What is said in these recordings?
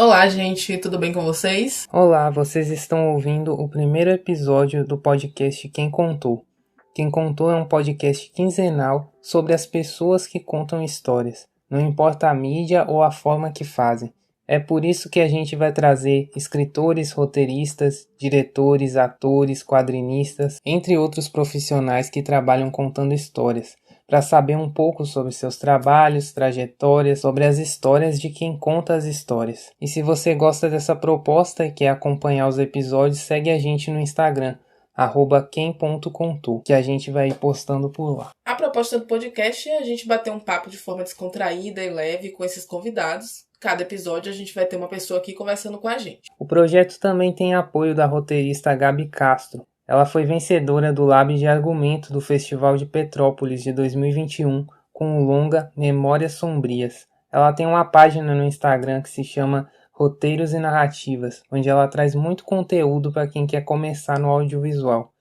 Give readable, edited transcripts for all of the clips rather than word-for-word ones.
Olá, gente, tudo bem com vocês? Olá, vocês estão ouvindo o primeiro episódio do podcast Quem Contou. Quem Contou é um podcast quinzenal sobre as pessoas que contam histórias, não importa a mídia ou a forma que fazem. É por isso que a gente vai trazer escritores, roteiristas, diretores, atores, quadrinistas, entre outros profissionais que trabalham contando histórias, para saber um pouco sobre seus trabalhos, trajetórias, sobre as histórias de quem conta as histórias. E se você gosta dessa proposta e quer acompanhar os episódios, segue a gente no Instagram, @quem.contou, que a gente vai ir postando por lá. A proposta do podcast é a gente bater um papo de forma descontraída e leve com esses convidados. Cada episódio a gente vai ter uma pessoa aqui conversando com a gente. O projeto também tem apoio da roteirista Gabi Castro. Ela foi vencedora do Lab de Argumento do Festival de Petrópolis de 2021 com o longa Memórias Sombrias. Ela tem uma página no Instagram que se chama Roteiros e Narrativas, onde ela traz muito conteúdo para quem quer começar no audiovisual,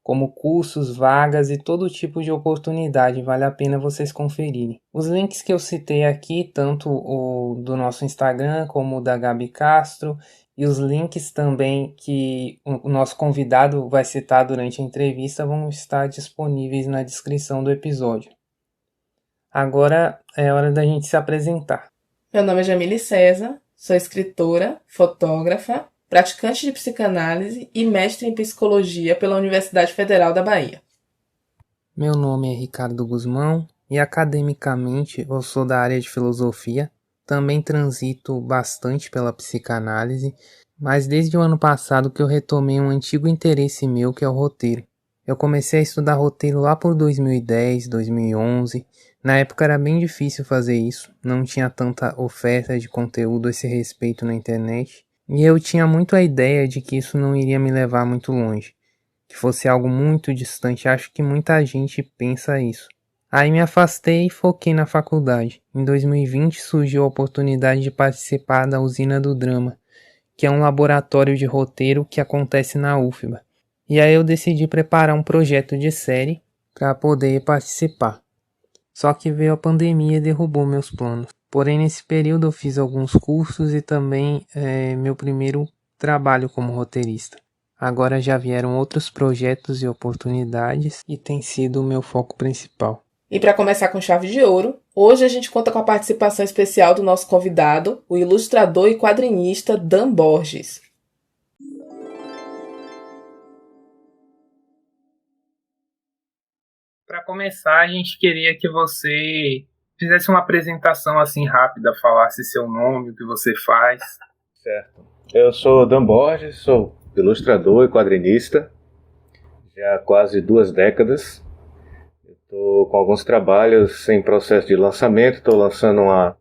como cursos, vagas e todo tipo de oportunidade, vale a pena vocês conferirem. Os links que eu citei aqui, tanto o do nosso Instagram como o da Gabi Castro, e os links também que o nosso convidado vai citar durante a entrevista vão estar disponíveis na descrição do episódio. Agora é hora da gente se apresentar. Meu nome é Jamile César, sou escritora, fotógrafa, praticante de psicanálise e mestre em psicologia pela Universidade Federal da Bahia. Meu nome é Ricardo Guzmão e academicamente eu sou da área de filosofia. Também transito bastante pela psicanálise, mas desde o ano passado que eu retomei um antigo interesse meu, que é o roteiro. Eu comecei a estudar roteiro lá por 2010, 2011. Na época era bem difícil fazer isso, não tinha tanta oferta de conteúdo a esse respeito na internet. E eu tinha muito a ideia de que isso não iria me levar muito longe, que fosse algo muito distante. Acho que muita gente pensa isso. Aí me afastei e foquei na faculdade. Em 2020 surgiu a oportunidade de participar da Usina do Drama, que é um laboratório de roteiro que acontece na UFBA. E aí eu decidi preparar um projeto de série para poder participar. Só que veio a pandemia e derrubou meus planos. Porém, nesse período eu fiz alguns cursos e também meu primeiro trabalho como roteirista. Agora já vieram outros projetos e oportunidades e tem sido o meu foco principal. E para começar com chave de ouro, hoje a gente conta com a participação especial do nosso convidado, o ilustrador e quadrinista Dan Borges. Para começar, a gente queria que você fizesse uma apresentação assim rápida, falasse seu nome, o que você faz. Certo. Eu sou Dan Borges, sou ilustrador e quadrinista já há quase 2 décadas. Estou com alguns trabalhos em processo de lançamento. Estou lançando uma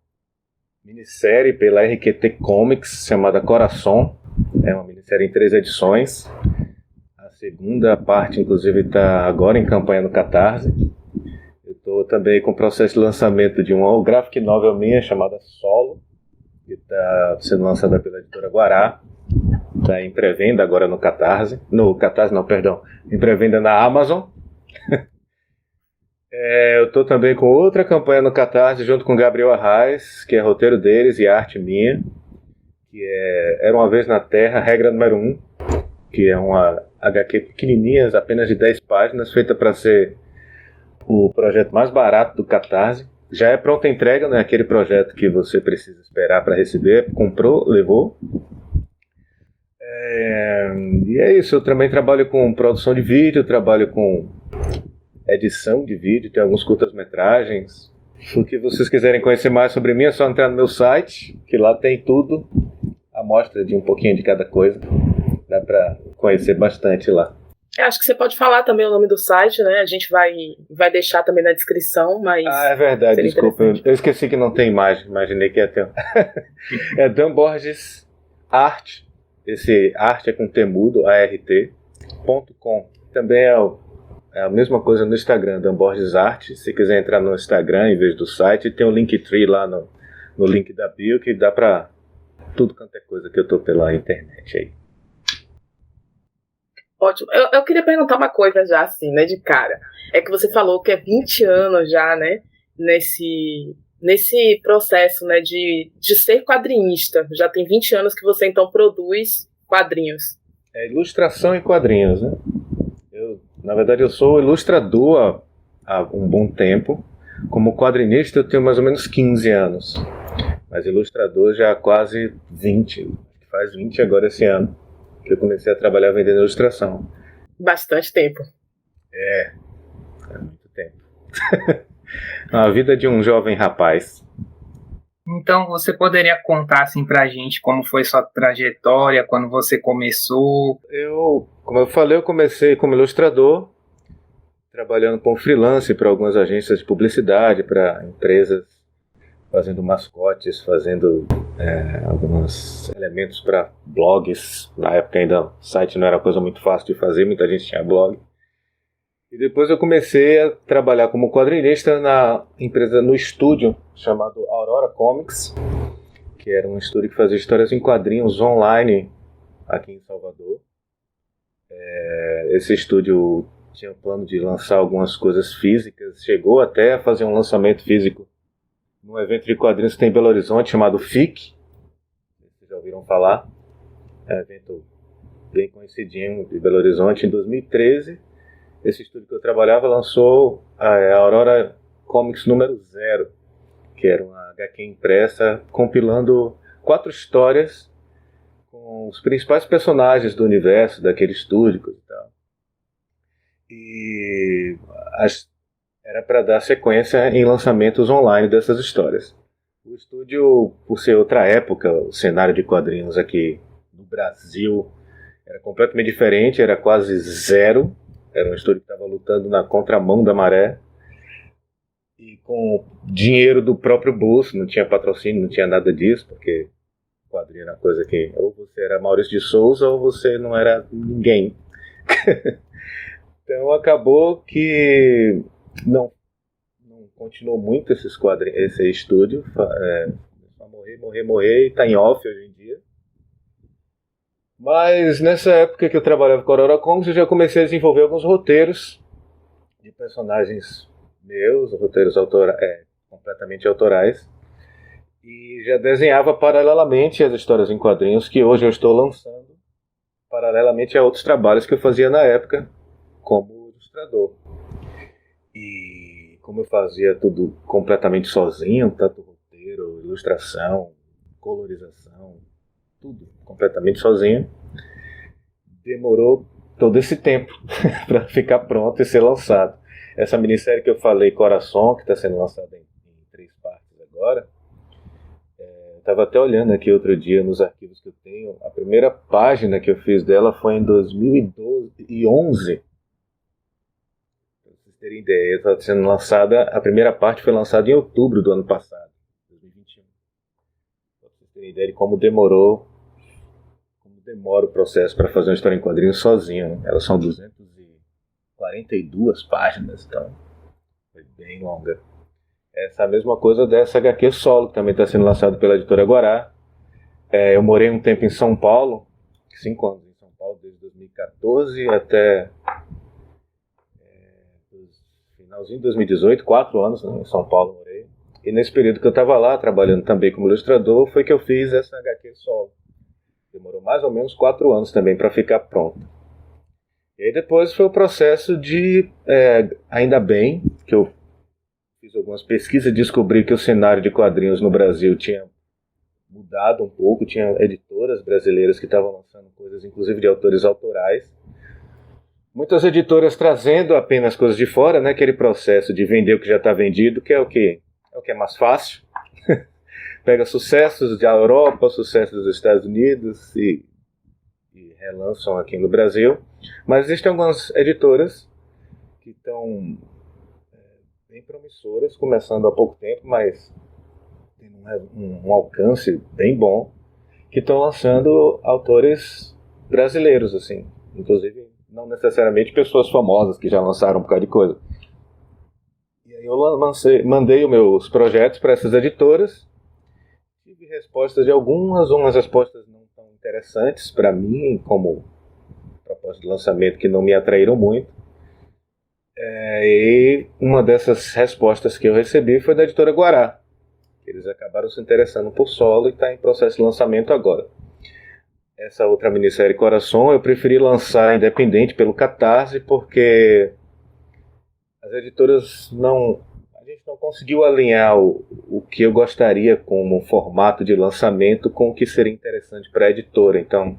minissérie pela RQT Comics chamada Coração. É uma minissérie em 3 edições. A segunda parte, inclusive, está agora em campanha no Catarse. Eu estou também com o processo de lançamento de uma graphic novel minha chamada Solo, que está sendo lançada pela editora Guará. Está em pré-venda agora no Catarse. Em pré-venda na Amazon. Eu estou também com outra campanha no Catarse junto com Gabriel Arraes, que é roteiro deles e arte minha, que é Era Uma Vez na Terra, regra número 1, que é uma HQ pequenininha, apenas de 10 páginas, feita para ser o projeto mais barato do Catarse. Já é pronta entrega, não é aquele projeto que você precisa esperar para receber. Comprou, levou. E é isso, eu também trabalho com produção de vídeo, trabalho com edição de vídeo, tem alguns curtas-metragens. Se que vocês quiserem conhecer mais sobre mim, é só entrar no meu site, que lá tem tudo, a amostra de um pouquinho de cada coisa. Dá para conhecer bastante lá. Eu acho que você pode falar também o nome do site, né? A gente vai deixar também na descrição, mas... É verdade, desculpa, eu esqueci que não tem imagem, imaginei que ia ter. É Dan Borges Art, esse arte é com temudo, art.com. Também é a mesma coisa no Instagram, Dan Borges Art. Se quiser entrar no Instagram em vez do site, tem o Linktree lá no link da bio, que dá pra tudo quanto é coisa que eu tô pela internet aí. Ótimo. Eu queria perguntar uma coisa já, assim, né, de cara. É que você falou que é 20 anos já, né, nesse processo, né, de ser quadrinista? Já tem 20 anos que você então produz quadrinhos. É ilustração e quadrinhos, né? Na verdade, eu sou ilustrador há um bom tempo. Como quadrinista, eu tenho mais ou menos 15 anos. Mas ilustrador já há quase 20. Faz 20 agora esse ano, que eu comecei a trabalhar vendendo ilustração. Bastante tempo. É muito tempo. A vida de um jovem rapaz. Então, você poderia contar assim pra gente como foi sua trajetória, quando você começou? Como eu falei, eu comecei como ilustrador, trabalhando com freelance para algumas agências de publicidade, para empresas, fazendo mascotes, fazendo alguns elementos para blogs. Na época ainda o site não era coisa muito fácil de fazer, muita gente tinha blog. E depois eu comecei a trabalhar como quadrinista na empresa, no estúdio chamado Aurora Comics, que era um estúdio que fazia histórias em quadrinhos online aqui em Salvador. Esse estúdio tinha o plano de lançar algumas coisas físicas, chegou até a fazer um lançamento físico num evento de quadrinhos que tem em Belo Horizonte chamado FIC. Vocês já ouviram falar? É um evento bem conhecidinho de Belo Horizonte. Em 2013, esse estúdio que eu trabalhava lançou a Aurora Comics número 0, que era uma HQ impressa compilando 4 histórias com os principais personagens do universo daquele estúdio e tal. E era para dar sequência em lançamentos online dessas histórias. O estúdio, por ser outra época, o cenário de quadrinhos aqui no Brasil era completamente diferente, era quase zero. Era um estúdio que estava lutando na contramão da maré e com dinheiro do próprio bolso, não tinha patrocínio, não tinha nada disso, porque quadrinho era uma coisa que ou você era Maurício de Souza ou você não era ninguém. Então acabou que não continuou muito esse estúdio, só morrer e está em off hoje em dia. Mas nessa época que eu trabalhava com a Aurora Comics, eu já comecei a desenvolver alguns roteiros de personagens meus, roteiros completamente autorais, e já desenhava paralelamente as histórias em quadrinhos que hoje eu estou lançando, paralelamente a outros trabalhos que eu fazia na época como ilustrador. E como eu fazia tudo completamente sozinho, tanto roteiro, ilustração, colorização, tudo completamente sozinho, demorou todo esse tempo para ficar pronto e ser lançado. Essa minissérie que eu falei, Coração, que está sendo lançada em 3 partes agora, estava até olhando aqui outro dia nos arquivos que eu tenho, a primeira página que eu fiz dela foi em 2011. Para vocês terem ideia, está sendo lançada, a primeira parte foi lançada em outubro do ano passado, 2021. Para vocês terem ideia de como demora o processo para fazer uma história em quadrinhos sozinho, né? Elas são 242 páginas, então foi bem longa. Essa é a mesma coisa dessa HQ solo, que também está sendo lançado pela editora Guará. Eu morei um tempo em São Paulo, 5 anos em São Paulo, desde 2014 até finalzinho de 2018, 4 anos, né, em São Paulo morei. E nesse período que eu estava lá, trabalhando também como ilustrador, foi que eu fiz essa HQ solo. Demorou mais ou menos 4 anos também para ficar pronto. E aí depois foi o processo de, ainda bem que eu fiz algumas pesquisas e descobri que o cenário de quadrinhos no Brasil tinha mudado um pouco, tinha editoras brasileiras que estavam lançando coisas, inclusive de autores autorais. Muitas editoras trazendo apenas coisas de fora, né? Aquele processo de vender o que já está vendido, que é o que é mais fácil. Pega sucessos da Europa, sucessos dos Estados Unidos e relançam aqui no Brasil. Mas existem algumas editoras que estão bem promissoras, começando há pouco tempo, mas tem um alcance bem bom, que estão lançando autores brasileiros, assim, inclusive não necessariamente pessoas famosas que já lançaram um bocado de coisa. E aí eu mandei os meus projetos para essas editoras, tive respostas de algumas respostas não tão interessantes para mim, como proposta de lançamento que não me atraíram muito. E uma dessas respostas que eu recebi foi da editora Guará, Eles acabaram se interessando por solo e está em processo de lançamento agora. Essa outra minissérie Coração eu preferi lançar independente pelo Catarse, porque as editoras não... A gente não conseguiu alinhar o que eu gostaria como formato de lançamento com o que seria interessante para a editora. Então,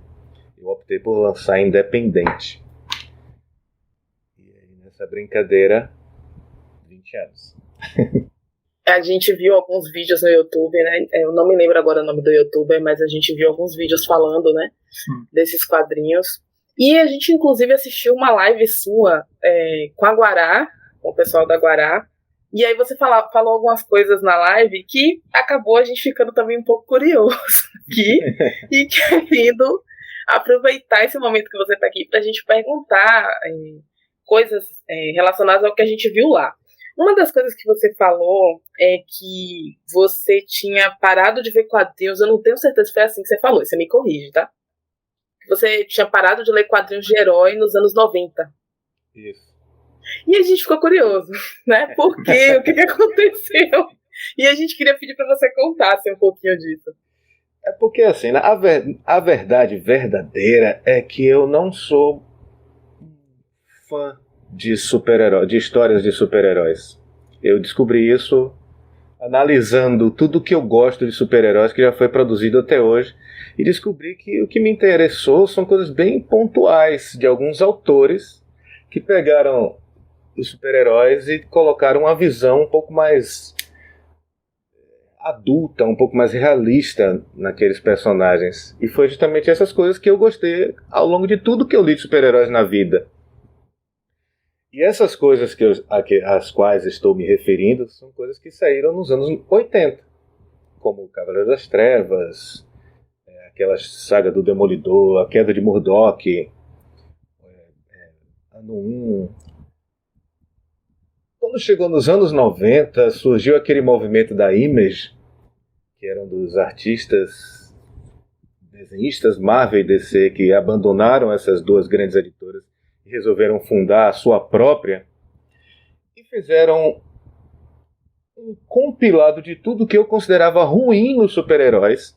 eu optei por lançar independente. E aí, nessa brincadeira, 20 anos. A gente viu alguns vídeos no YouTube, né? Eu não me lembro agora o nome do youtuber, mas a gente viu alguns vídeos falando, né? Desses quadrinhos. E a gente, inclusive, assistiu uma live sua com a Guará, com o pessoal da Guará. E aí você falou algumas coisas na live que acabou a gente ficando também um pouco curioso aqui e querendo aproveitar esse momento que você está aqui para a gente perguntar coisas relacionadas ao que a gente viu lá. Uma das coisas que você falou é que você tinha parado de ver quadrinhos, eu não tenho certeza se foi assim que você falou, você me corrige, tá? Você tinha parado de ler quadrinhos de herói nos anos 90. Isso. E a gente ficou curioso, né? Por quê? O que aconteceu? E a gente queria pedir para você contasse um pouquinho disso. É porque, assim, a verdade verdadeira é que eu não sou fã de super-heróis, de histórias de super-heróis. Eu descobri isso analisando tudo que eu gosto de super-heróis que já foi produzido até hoje e descobri que o que me interessou são coisas bem pontuais de alguns autores que pegaram os super-heróis e colocaram uma visão um pouco mais adulta, um pouco mais realista naqueles personagens. E foi justamente essas coisas que eu gostei ao longo de tudo que eu li de super-heróis na vida. E essas coisas às quais estou me referindo são coisas que saíram nos anos 80, como Cavaleiro das Trevas, aquela saga do Demolidor, a Queda de Murdoch, Ano 1. Quando chegou nos anos 90, surgiu aquele movimento da Image, que eram dos artistas, desenhistas Marvel e DC, que abandonaram essas duas grandes editoras e resolveram fundar a sua própria, e fizeram um compilado de tudo que eu considerava ruim nos super-heróis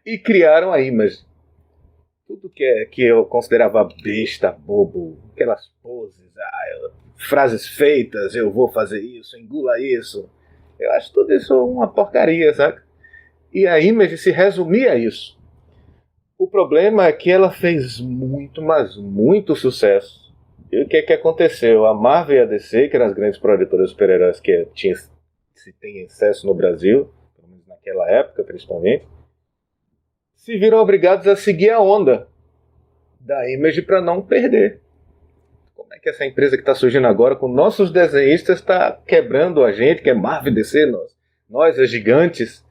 e criaram a Image. Tudo que eu considerava besta, bobo, aquelas poses, frases feitas, eu vou fazer isso, engula isso. Eu acho tudo isso uma porcaria, sabe? E a Image se resumia a isso. O problema é que ela fez muito, mas muito sucesso. E o que aconteceu? A Marvel e a DC, que eram as grandes produtoras de super-heróis que se tem excesso no Brasil, pelo menos naquela época principalmente, se viram obrigados a seguir a onda da Image para não perder. Como é que essa empresa que está surgindo agora com nossos desenhistas está quebrando a gente, que é Marvel e DC, nós as gigantes,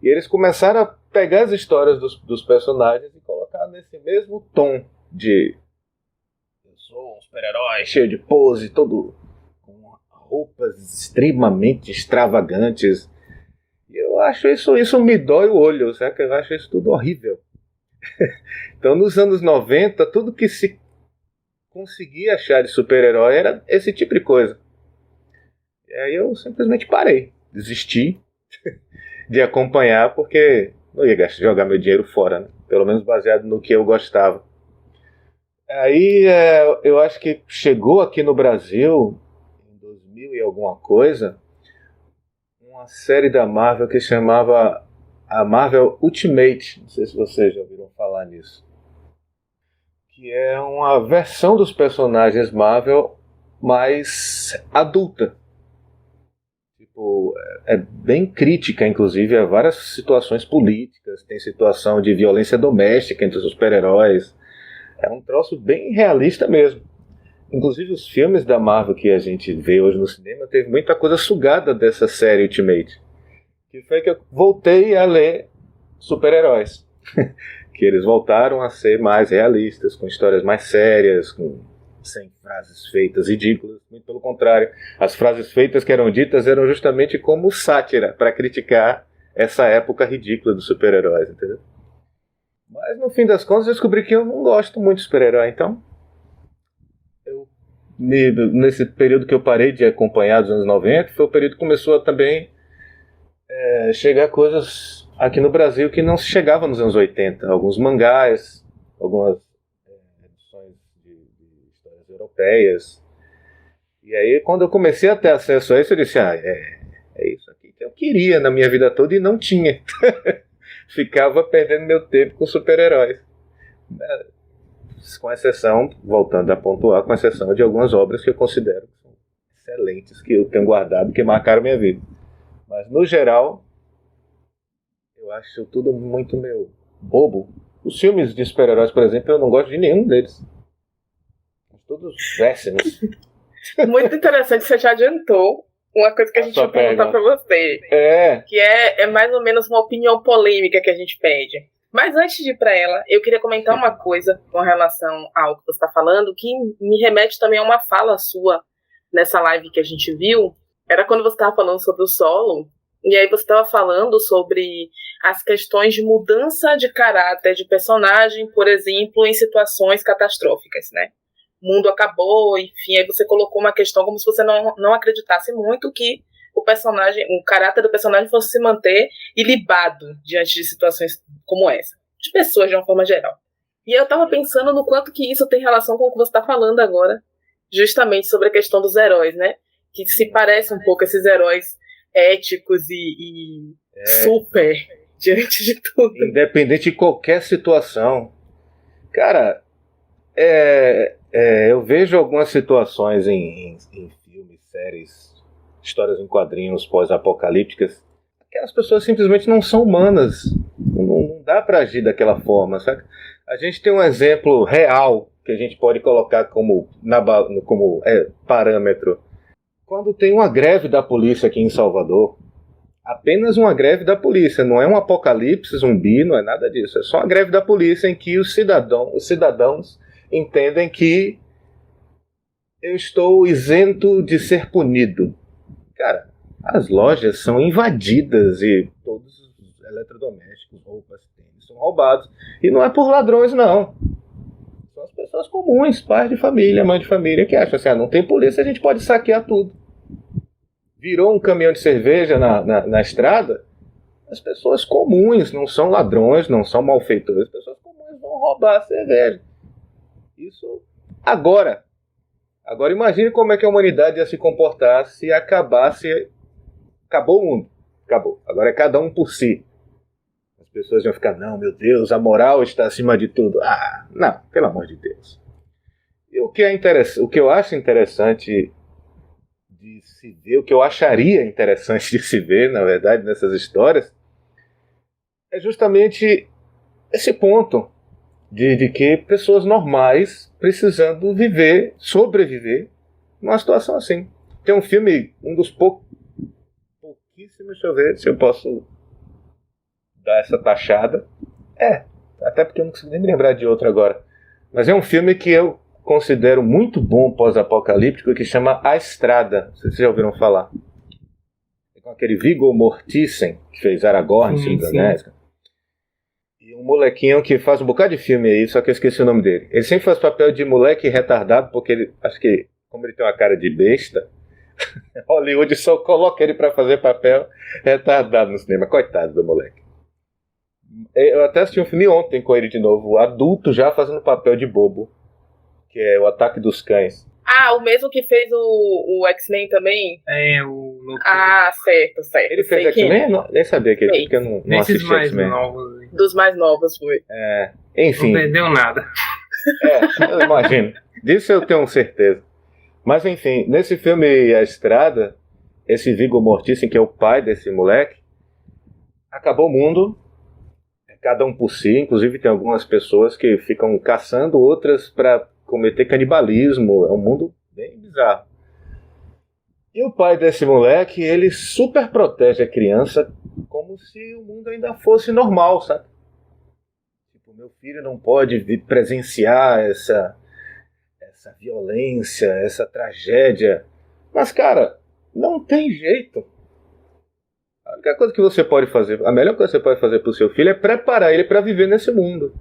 e eles começaram a pegar as histórias dos personagens e colocar nesse mesmo tom de eu sou um super-herói cheio de pose, todo com roupas extremamente extravagantes. E eu acho isso me dói o olho, sabe? Eu acho isso tudo horrível. Então, nos anos 90, tudo que se conseguia achar de super-herói era esse tipo de coisa. E aí eu simplesmente parei, desisti de acompanhar, porque não ia jogar meu dinheiro fora, né? Pelo menos baseado no que eu gostava. Aí eu acho que chegou aqui no Brasil, em 2000 e alguma coisa, uma série da Marvel que chamava a Marvel Ultimate. Não sei se vocês já ouviram falar nisso. Que é uma versão dos personagens Marvel mais adulta. Tipo, é bem crítica, inclusive, a várias situações políticas. Tem situação de violência doméstica entre os super-heróis. É um troço bem realista mesmo. Inclusive, os filmes da Marvel que a gente vê hoje no cinema teve muita coisa sugada dessa série Ultimate. Que foi que eu voltei a ler super-heróis. Que eles voltaram a ser mais realistas, com histórias mais sérias, sem frases feitas ridículas. Muito pelo contrário, as frases feitas que eram ditas eram justamente como sátira, para criticar essa época ridícula dos super-heróis, entendeu? Mas no fim das contas eu descobri que eu não gosto muito de super-herói, então nesse período que eu parei de acompanhar dos anos 90, foi o período que começou a também chegar coisas aqui no Brasil que não se chegava nos anos 80. Alguns mangás, algumas edições de histórias europeias. E aí, quando eu comecei a ter acesso a isso, eu disse, é isso aqui que eu queria na minha vida toda e não tinha. Ficava perdendo meu tempo com super-heróis. Com exceção, voltando a pontuar, com exceção de algumas obras que eu considero que são excelentes, que eu tenho guardado, que marcaram minha vida. Mas, no geral, eu acho tudo muito meio bobo. Os filmes de super-heróis, por exemplo, eu não gosto de nenhum deles. Todos péssimos. Muito interessante, você já adiantou uma coisa que a gente vai perguntar para você. Que é mais ou menos uma opinião polêmica que a gente pede. Mas antes de ir para ela, eu queria comentar uma coisa com relação ao que você está falando, que me remete também a uma fala sua nessa live que a gente viu. Era quando você estava falando sobre o solo, e aí você estava falando sobre as questões de mudança de caráter de personagem, por exemplo, em situações catastróficas, né? O mundo acabou, enfim, aí você colocou uma questão como se você não acreditasse muito que o caráter do personagem fosse se manter ilibado diante de situações como essa, de pessoas de uma forma geral. E eu estava pensando no quanto que isso tem relação com o que você está falando agora, justamente sobre a questão dos heróis, né? Que se parece um pouco esses heróis éticos e super diante de tudo. Independente de qualquer situação. Cara, eu vejo algumas situações em filmes, séries, histórias em quadrinhos pós-apocalípticas, que as pessoas simplesmente não são humanas. Não dá pra agir daquela forma, sabe? A gente tem um exemplo real que a gente pode colocar como parâmetro. Quando tem uma greve da polícia aqui em Salvador, apenas uma greve da polícia, não é um apocalipse zumbi, não é nada disso, é só uma greve da polícia em que os cidadãos entendem que eu estou isento de ser punido. Cara, as lojas são invadidas e todos os eletrodomésticos, roupas, tênis são roubados. E não é por ladrões, não. São as pessoas comuns, pais de família, mãe de família, que acham assim, não tem polícia, a gente pode saquear tudo. Virou um caminhão de cerveja na estrada, as pessoas comuns, não são ladrões, não são malfeitores, as pessoas comuns vão roubar a cerveja. Isso agora. Agora imagine como é que a humanidade ia se comportar se acabasse. Acabou o mundo. Acabou. Agora é cada um por si. As pessoas iam ficar, não, meu Deus, a moral está acima de tudo. Não, pelo amor de Deus. E o que eu acho interessante de se ver, o que eu acharia interessante de se ver, na verdade, nessas histórias, é justamente esse ponto de que pessoas normais precisando sobreviver numa situação assim. Tem um filme, um dos pouquíssimos, deixa eu ver se eu posso dar essa taxada. Até porque eu não consigo nem me lembrar de outro agora. Mas é um filme que eu considero muito bom pós-apocalíptico, que chama A Estrada. Vocês já ouviram falar? É com aquele Viggo Mortensen, que fez Aragorn, Senhor dos Anéis. E um molequinho que faz um bocado de filme aí, só que eu esqueci o nome dele. Ele sempre faz papel de moleque retardado, porque ele, acho que, como ele tem uma cara de besta, Hollywood só coloca ele pra fazer papel retardado no cinema. Coitado do moleque. Eu até assisti um filme ontem com ele de novo, adulto já fazendo papel de bobo, que é O Ataque dos Cães. O mesmo que fez o X-Men também? O certo. Ele fez X-Men? Nem sabia que ele fez, porque eu não assisti X-Men. Dos mais novos foi. Enfim. Não perdeu nada. Eu imagino. Disso eu tenho certeza. Mas enfim, nesse filme A Estrada, esse Viggo Mortensen, que é o pai desse moleque, acabou o mundo, cada um por si, inclusive tem algumas pessoas que ficam caçando outras para cometer canibalismo, é um mundo bem bizarro. E o pai desse moleque, ele super protege a criança como se o mundo ainda fosse normal, sabe? Tipo, meu filho não pode presenciar essa violência, essa tragédia. Mas, cara, não tem jeito. A única coisa que você pode fazer, a melhor coisa que você pode fazer pro seu filho é preparar ele para viver nesse mundo.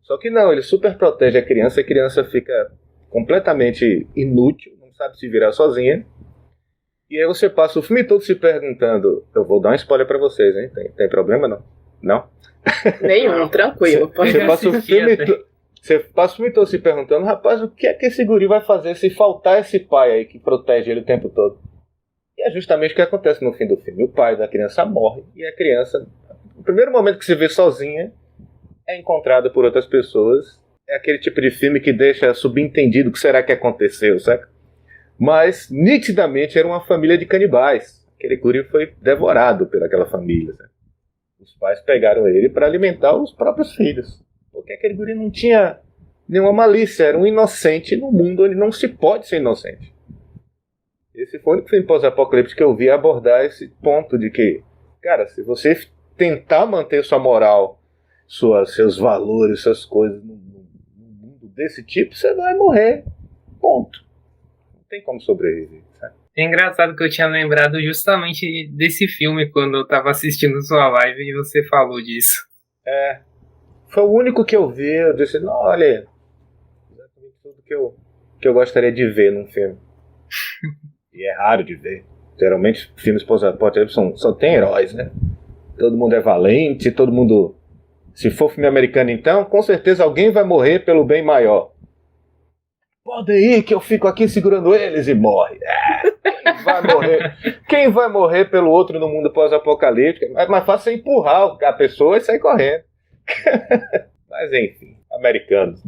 Só que não, ele super protege a criança fica completamente inútil, não sabe se virar sozinha. E aí você passa o filme todo se perguntando, eu vou dar um spoiler pra vocês, hein? Tem problema não? Não? Nenhum, tranquilo. Você passa o filme todo se perguntando, rapaz, o que é que esse guri vai fazer se faltar esse pai aí que protege ele o tempo todo? E é justamente o que acontece no fim do filme. O pai da criança morre e a criança, no primeiro momento que se vê sozinha, é encontrada por outras pessoas. É aquele tipo de filme que deixa subentendido o que será que aconteceu, sabe? Mas, nitidamente, era uma família de canibais. Aquele guri foi devorado pelaquela família. Sabe? Os pais pegaram ele para alimentar os próprios filhos. Porque aquele guri não tinha nenhuma malícia. Era um inocente no mundo onde não se pode ser inocente. Esse foi o único filme pós-apocalipse que eu vi abordar esse ponto de que, cara, se você tentar manter sua moral, seus valores, suas coisas num mundo desse tipo, você vai morrer. Ponto. Tem como sobreviver, sabe? É engraçado que eu tinha lembrado justamente desse filme quando eu tava assistindo sua live e você falou disso. Foi o único que eu vi, eu disse, não, olha, exatamente tudo que eu gostaria de ver num filme. E é raro de ver. Geralmente filmes pós-apocalipse só tem heróis, né? Todo mundo é valente, todo mundo... Se for filme americano então, com certeza alguém vai morrer pelo bem maior. Podem ir que eu fico aqui segurando eles e morre. Quem vai morrer pelo outro no mundo pós-apocalíptico? É mais fácil você empurrar a pessoa e sair correndo. Mas enfim, americanos.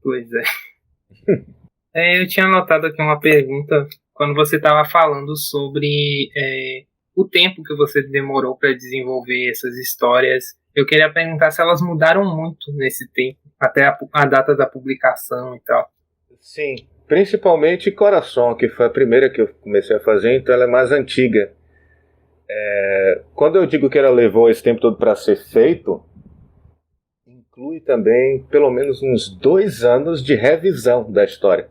Pois é. Eu tinha anotado aqui uma pergunta quando você estava falando sobre o tempo que você demorou para desenvolver essas histórias. Eu queria perguntar se elas mudaram muito nesse tempo, até a data da publicação e tal. Sim, principalmente Coração, que foi a primeira que eu comecei a fazer, então ela é mais antiga. Quando eu digo que ela levou esse tempo todo para ser feito, inclui também pelo menos uns 2 anos de revisão da história.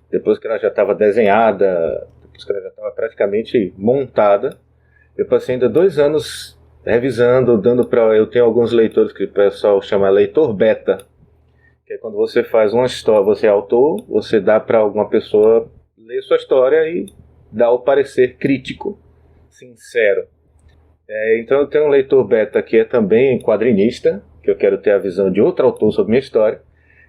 Depois que ela já estava desenhada, depois que ela já estava praticamente montada, eu passei ainda 2 anos revisando, dando para... Eu tenho alguns leitores que o pessoal chama leitor beta, que é quando você faz uma história, você é autor, você dá para alguma pessoa ler sua história e dar o parecer crítico, sincero. Então eu tenho um leitor beta que é também quadrinista, que eu quero ter a visão de outro autor sobre minha história,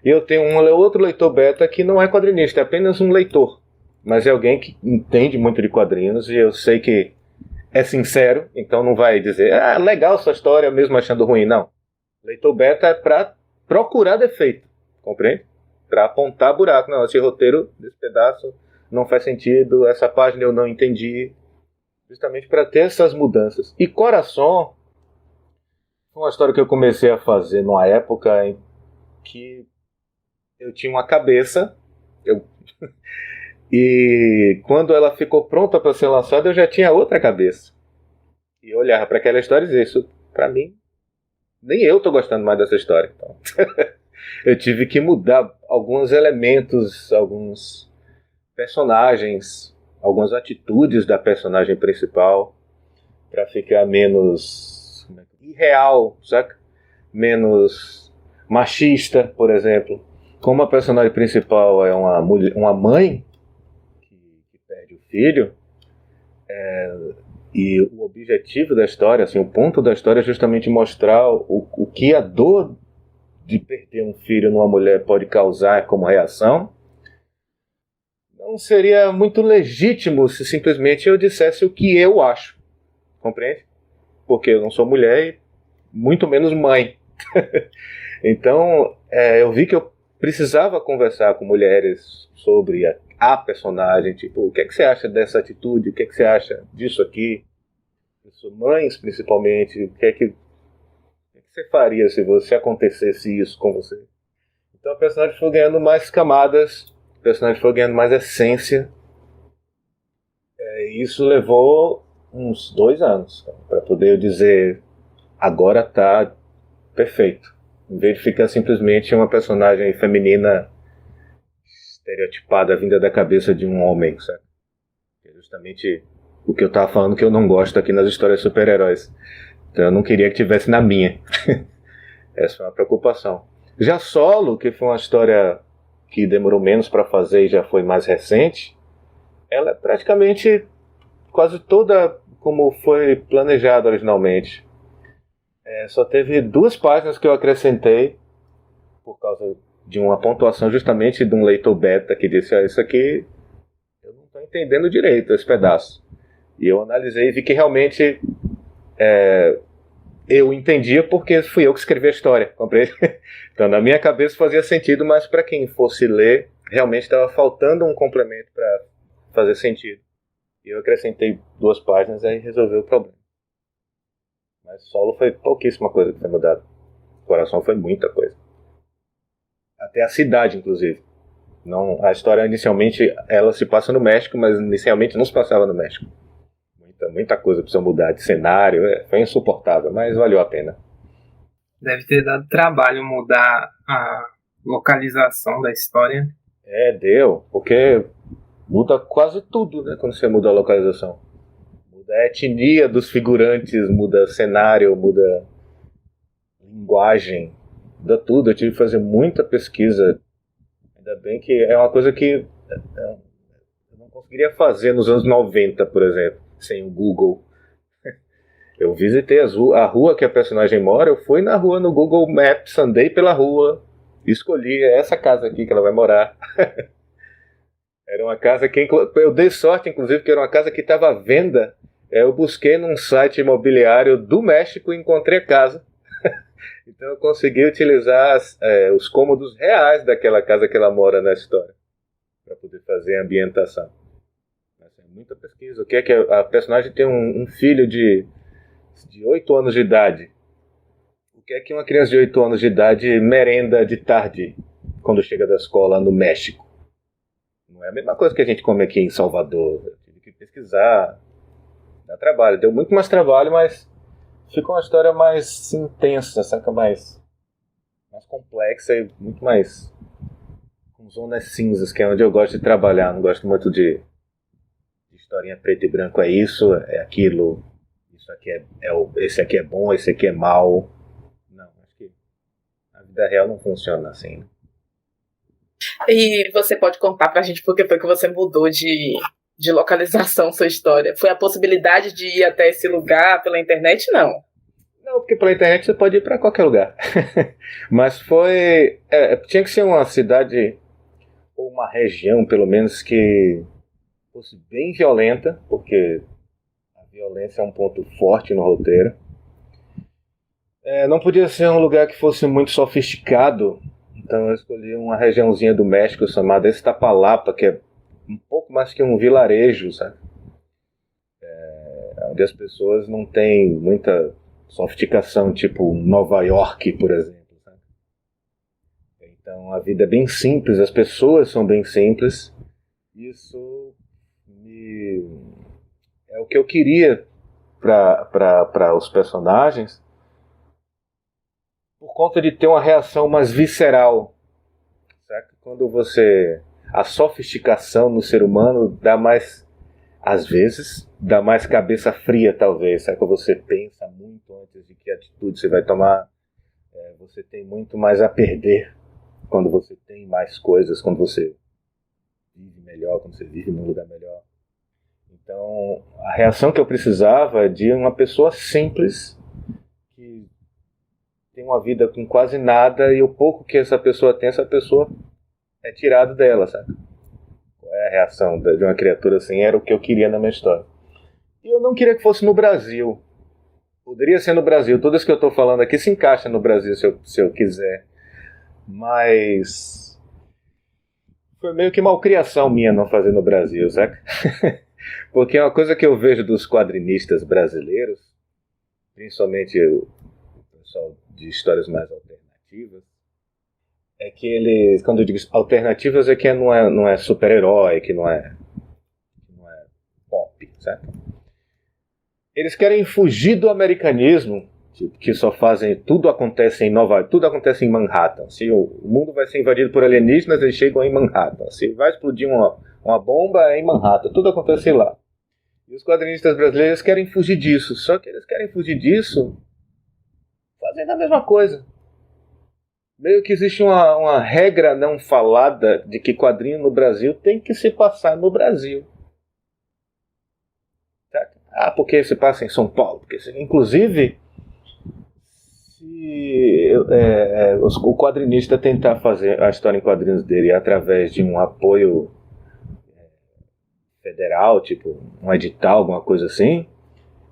e eu tenho outro leitor beta que não é quadrinista, é apenas um leitor, mas é alguém que entende muito de quadrinhos, e eu sei que é sincero, então não vai dizer, legal sua história, mesmo achando ruim, não. Leitor beta é para procurar defeito, compreende? Para apontar buraco. Não, esse roteiro desse pedaço não faz sentido, essa página eu não entendi. Justamente para ter essas mudanças. E Coração foi uma história que eu comecei a fazer numa época em que eu tinha uma cabeça, e quando ela ficou pronta para ser lançada, eu já tinha outra cabeça. E eu olhava para aquela história e dizia, isso para mim, nem eu estou gostando mais dessa história. Então. Eu tive que mudar alguns elementos, alguns personagens, algumas atitudes da personagem principal para ficar menos irreal, saca? Menos machista, por exemplo. Como a personagem principal é uma mãe que perde o filho, e o objetivo da história, assim, o ponto da história é justamente mostrar o que a dor de perder um filho numa mulher pode causar como reação. Não seria muito legítimo se simplesmente eu dissesse o que eu acho, compreende? Porque eu não sou mulher e muito menos mãe. Então eu vi que eu precisava conversar com mulheres sobre a personagem, tipo, o que é que você acha dessa atitude, o que é que você acha disso aqui, mães principalmente, o que é que você faria se acontecesse isso com você. Então o personagem foi ganhando mais camadas, o personagem foi ganhando mais essência, e isso levou uns 2 anos para poder dizer, agora tá perfeito, em vez de ficar simplesmente uma personagem feminina estereotipada vinda da cabeça de um homem, sabe? É justamente o que eu tava falando que eu não gosto aqui nas histórias de super-heróis. Então eu não queria que tivesse na minha. Essa foi uma preocupação. Já Solo, que foi uma história que demorou menos para fazer e já foi mais recente, ela é praticamente quase toda como foi planejado originalmente. Só teve 2 páginas que eu acrescentei por causa de uma pontuação justamente de um leitor beta que disse: isso aqui eu não estou entendendo direito, esse pedaço. E eu analisei e vi que realmente eu entendia porque fui eu que escrevi a história, compreende? Então na minha cabeça fazia sentido, mas para quem fosse ler, realmente estava faltando um complemento para fazer sentido. E eu acrescentei 2 páginas e aí resolveu o problema. Mas solo foi pouquíssima coisa que foi mudada. O coração foi muita coisa. Até a cidade, inclusive. Não, a história inicialmente ela se passa no México, mas inicialmente não se passava no México. Muita coisa precisou mudar de cenário, foi insuportável, mas valeu a pena. Deve ter dado trabalho mudar a localização da história. Deu, porque muda quase tudo, né, quando você muda a localização. Muda a etnia dos figurantes, muda cenário, muda linguagem, muda tudo. Eu tive que fazer muita pesquisa. Ainda bem que é uma coisa que eu não conseguiria fazer nos anos 90, por exemplo, sem o Google. Eu visitei a rua que a personagem mora, eu fui na rua no Google Maps, andei pela rua, escolhi essa casa aqui que ela vai morar. Era uma casa que eu dei sorte, inclusive, que era uma casa que estava à venda. Eu busquei num site imobiliário do México e encontrei a casa. Então eu consegui utilizar os cômodos reais daquela casa que ela mora na história para poder fazer a ambientação. Mas é muita pesquisa. O que é que a personagem tem um filho de 8 anos de idade? O que é que uma criança de 8 anos de idade merenda de tarde quando chega da escola no México? Não é a mesma coisa que a gente come aqui em Salvador. Eu tive que pesquisar. Dá trabalho. Deu muito mais trabalho, mas ficou uma história mais intensa, saca? Mais complexa e muito mais com zonas cinzas, que é onde eu gosto de trabalhar. Não gosto muito de historinha preto e branco. É isso, é aquilo. Isso aqui esse aqui é bom, esse aqui é mau. Não, acho que a vida real não funciona assim, né? E você pode contar pra gente por que foi que você mudou de localização sua história? Foi a possibilidade de ir até esse lugar pela internet? Não. Não, porque pela internet você pode ir pra qualquer lugar. Mas tinha que ser uma cidade ou uma região, pelo menos, que fosse bem violenta, porque a violência é um ponto forte no roteiro. Não podia ser um lugar que fosse muito sofisticado. Então eu escolhi uma regiãozinha do México chamada Iztapalapa, que é um pouco mais que um vilarejo, sabe? Onde as pessoas não têm muita sofisticação, tipo Nova York, por exemplo, sabe? Então a vida é bem simples, as pessoas são bem simples. Isso é o que eu queria para os personagens, por conta de ter uma reação mais visceral, sabe? Quando a sofisticação no ser humano dá mais, às vezes, dá mais cabeça fria, talvez, sabe? Quando você pensa muito antes de que atitude você vai tomar, você tem muito mais a perder quando você tem mais coisas, quando você vive melhor, quando você vive num lugar melhor. Então, a reação que eu precisava é de uma pessoa simples, que tem uma vida com quase nada, e o pouco que essa pessoa tem, essa pessoa é tirado dela, sabe? Qual é a reação de uma criatura assim? Era o que eu queria na minha história. E eu não queria que fosse no Brasil. Poderia ser no Brasil. Tudo isso que eu estou falando aqui se encaixa no Brasil, se eu quiser. Mas foi meio que malcriação minha não fazer no Brasil, sabe? Porque é uma coisa que eu vejo dos quadrinistas brasileiros, principalmente o pessoal de histórias mais alternativas, é que eles, quando eu digo alternativas, é que não é super-herói, que não é pop, certo? Eles querem fugir do americanismo, que só fazem, tudo acontece em Manhattan. Se o mundo vai ser invadido por alienígenas, eles chegam em Manhattan. Se vai explodir uma bomba, é em Manhattan. Tudo acontece lá. E os quadrinistas brasileiros querem fugir disso. Só que eles querem fugir disso fazendo a mesma coisa. Meio que existe uma regra não falada de que quadrinho no Brasil tem que se passar no Brasil. porque se passa em São Paulo. Inclusive, se o quadrinista tentar fazer a história em quadrinhos dele através de um apoio federal, tipo um edital, alguma coisa assim,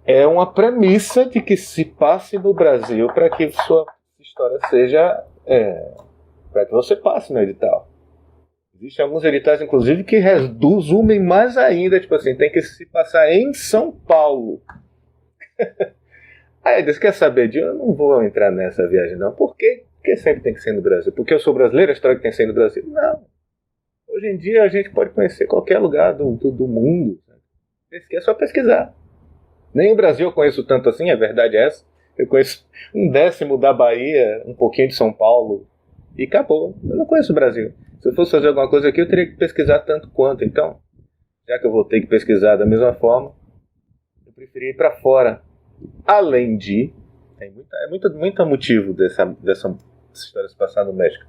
é uma premissa de que se passe no Brasil para que sua história seja... para que você passe no edital. Existem alguns editais, inclusive, que resumem mais ainda, tipo assim, tem que se passar em São Paulo. Aí eu disse, quer saber de eu não vou entrar nessa viagem não. Por quê? Porque sempre tem que ser no Brasil. Porque eu sou brasileiro, a história que tem que ser no Brasil. Não. Hoje em dia a gente pode conhecer qualquer lugar do mundo. É só pesquisar. Nem o Brasil eu conheço tanto assim, a verdade é essa. Eu conheço 1/10 da Bahia, um pouquinho de São Paulo, e acabou. Eu não conheço o Brasil. Se eu fosse fazer alguma coisa aqui, eu teria que pesquisar tanto quanto. Então, já que eu vou ter que pesquisar da mesma forma, eu preferi ir para fora. Além de... Tem muito motivo dessa história se passar no México.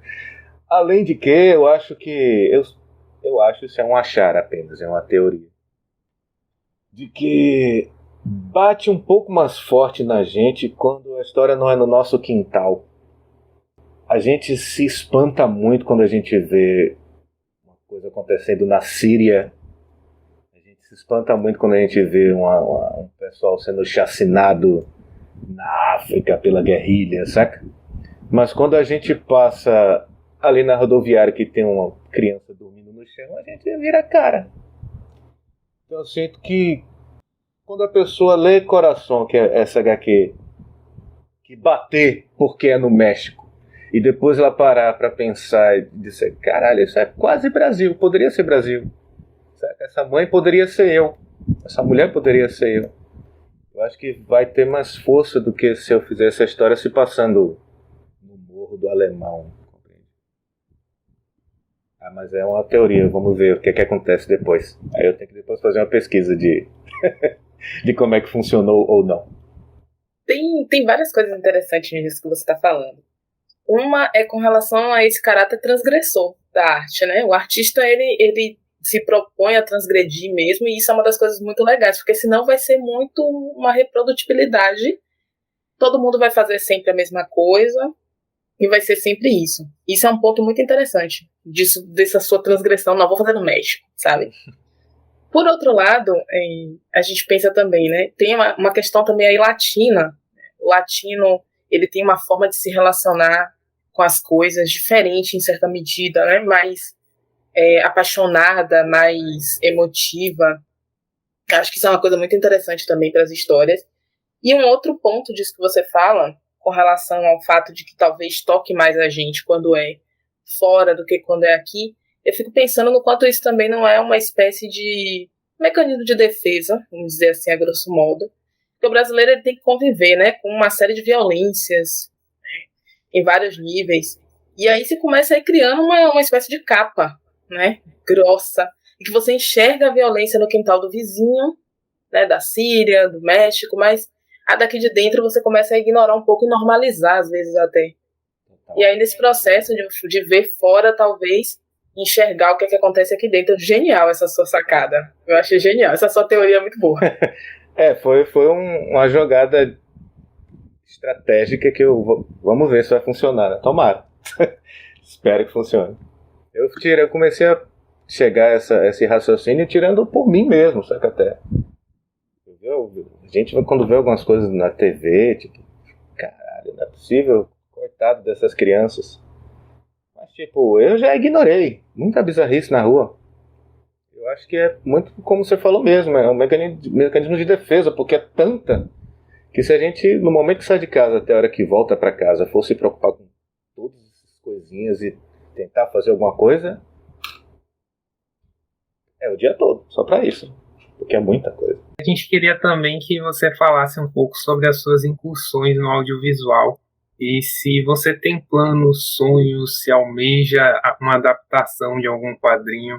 Além de que, eu acho que... Eu acho isso é um achar apenas, é uma teoria. De que bate um pouco mais forte na gente quando a história não é no nosso quintal. A gente se espanta muito quando a gente vê uma coisa acontecendo na Síria. A gente se espanta muito quando a gente vê um pessoal sendo chacinado na África pela guerrilha, saca? Mas quando a gente passa ali na rodoviária que tem uma criança dormindo no chão, a gente vira a cara. Então eu sinto que quando a pessoa lê Coração, que é essa HQ, que bater porque é no México, e depois ela parar para pensar e dizer, caralho, isso é quase Brasil, poderia ser Brasil. Sabe? Essa mãe poderia ser eu, essa mulher poderia ser eu. Eu acho que vai ter mais força do que se eu fizesse a história se passando no Morro do Alemão. Mas é uma teoria, vamos ver o que acontece depois. Aí eu tenho que depois fazer uma pesquisa de como é que funcionou ou não. Tem várias coisas interessantes nisso que você está falando. Uma é com relação a esse caráter transgressor da arte, né? O artista, ele se propõe a transgredir mesmo, e isso é uma das coisas muito legais, porque senão vai ser muito uma reprodutibilidade. Todo mundo vai fazer sempre a mesma coisa, e vai ser sempre isso. Isso é um ponto muito interessante, dessa sua transgressão. Não, vou fazer no México, sabe? Por outro lado, a gente pensa também, né? Tem uma questão também aí latina. O latino, ele tem uma forma de se relacionar com as coisas diferente em certa medida, né? Mais apaixonada, mais emotiva. Acho que isso é uma coisa muito interessante também para as histórias. E um outro ponto disso que você fala, com relação ao fato de que talvez toque mais a gente quando é fora do que quando é aqui, eu fico pensando no quanto isso também não é uma espécie de mecanismo de defesa, vamos dizer assim, a grosso modo. Porque o brasileiro ele tem que conviver, né, com uma série de violências em vários níveis. E aí você começa a ir criando uma espécie de capa, né, grossa, e que você enxerga a violência no quintal do vizinho, né, da Síria, do México, mas a daqui de dentro você começa a ignorar um pouco e normalizar, às vezes até. E aí nesse processo de ver fora, talvez, enxergar o que acontece aqui dentro. Genial essa sua sacada. Eu achei genial. Essa sua teoria é muito boa. Foi uma jogada estratégica que vamos ver se vai funcionar, né? Tomara. Espero que funcione. Eu comecei a chegar a esse raciocínio tirando por mim mesmo, saca até. A gente quando vê algumas coisas na TV, tipo, caralho, não é possível, coitado dessas crianças. Mas tipo, eu já ignorei muita bizarrice na rua. Eu acho que é muito como você falou mesmo, é um mecanismo de defesa, porque é tanta que se a gente, no momento que sai de casa até a hora que volta pra casa, for se preocupar com todas essas coisinhas e tentar fazer alguma coisa, é o dia todo, só pra isso. Porque é muita coisa. A gente queria também que você falasse um pouco sobre as suas incursões no audiovisual e se você tem planos, sonhos, se almeja uma adaptação de algum quadrinho.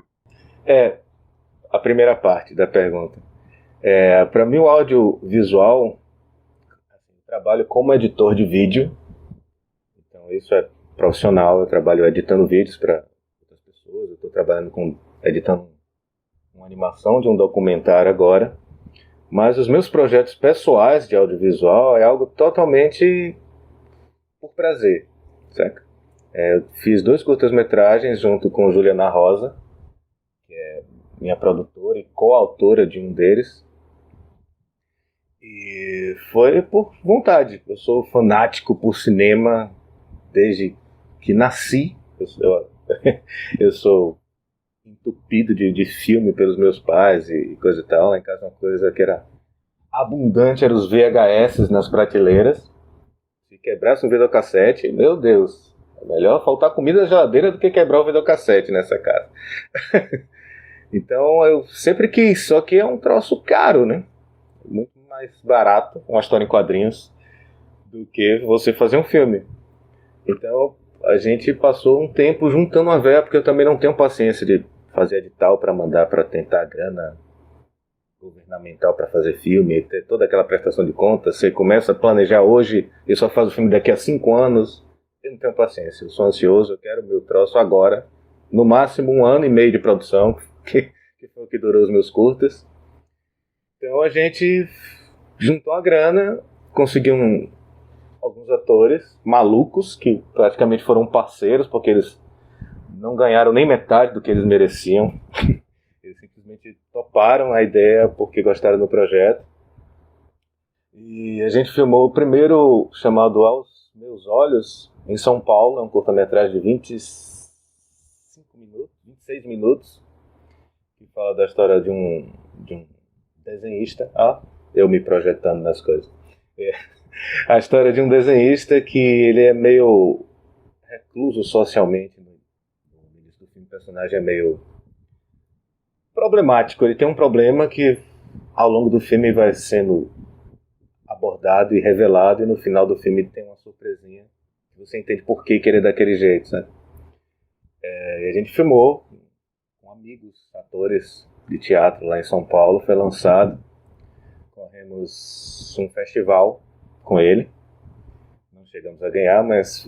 A primeira parte da pergunta. Para mim, o audiovisual, eu trabalho como editor de vídeo, então isso é profissional, eu trabalho editando vídeos para outras pessoas, eu estou trabalhando editando uma animação de um documentário agora, Mas os meus projetos pessoais de audiovisual é algo totalmente por prazer, certo? Eu fiz 2 curtas-metragens junto com Juliana Rosa, que é minha produtora e coautora de um deles. E foi por vontade. Eu sou fanático por cinema desde que nasci. Eu sou entupido de filme pelos meus pais e coisa e tal. Lá em casa uma coisa que era abundante eram os VHS nas prateleiras. Se quebrasse um videocassete, meu Deus, é melhor faltar comida na geladeira do que quebrar o videocassete nessa casa. Então eu sempre quis, só que é um troço caro, né? Muito mais barato uma história em quadrinhos do que você fazer um filme. Então a gente passou um tempo juntando uma verba, porque eu também não tenho paciência de fazer edital para mandar para tentar grana governamental para fazer filme, ter toda aquela prestação de contas. Você começa a planejar hoje e só faz o filme daqui a 5 anos. Eu não tenho paciência, eu sou ansioso, eu quero o meu troço agora. No máximo 1 ano e meio de produção, que foi o que durou os meus curtas. Então a gente juntou a grana, conseguiu alguns atores malucos que praticamente foram parceiros, porque eles não ganharam nem metade do que eles mereciam. Eles simplesmente toparam a ideia porque gostaram do projeto. E a gente filmou o primeiro, chamado Aos Meus Olhos, em São Paulo. É um curta-metragem de 26 minutos, que fala da história de um desenhista. Eu me projetando nas coisas. A história de um desenhista que ele é meio recluso socialmente. No início do filme, o personagem é meio problemático. Ele tem um problema que ao longo do filme vai sendo abordado e revelado, e no final do filme tem uma surpresinha. Você entende por que ele é daquele jeito, né? E a gente filmou com amigos, atores de teatro lá em São Paulo. Foi lançado. Corremos um festival com ele. Não chegamos a ganhar, mas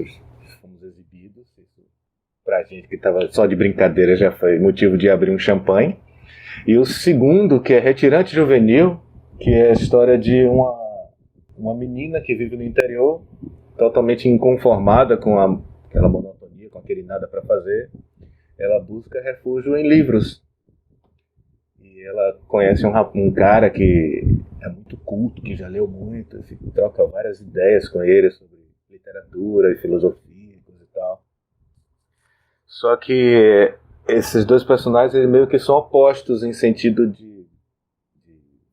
fomos exibidos. Isso, pra gente que estava só de brincadeira, já foi motivo de abrir um champanhe. E o segundo, que é Retirante Juvenil, que é a história de uma menina que vive no interior, totalmente inconformada com aquela monotonia, com aquele nada para fazer. Ela busca refúgio em livros. E ela conhece um cara que é muito culto, que já leu muito, troca várias ideias com ele sobre literatura e filosofia e coisa e tal. Só que esses 2 personagens, eles meio que são opostos em sentido de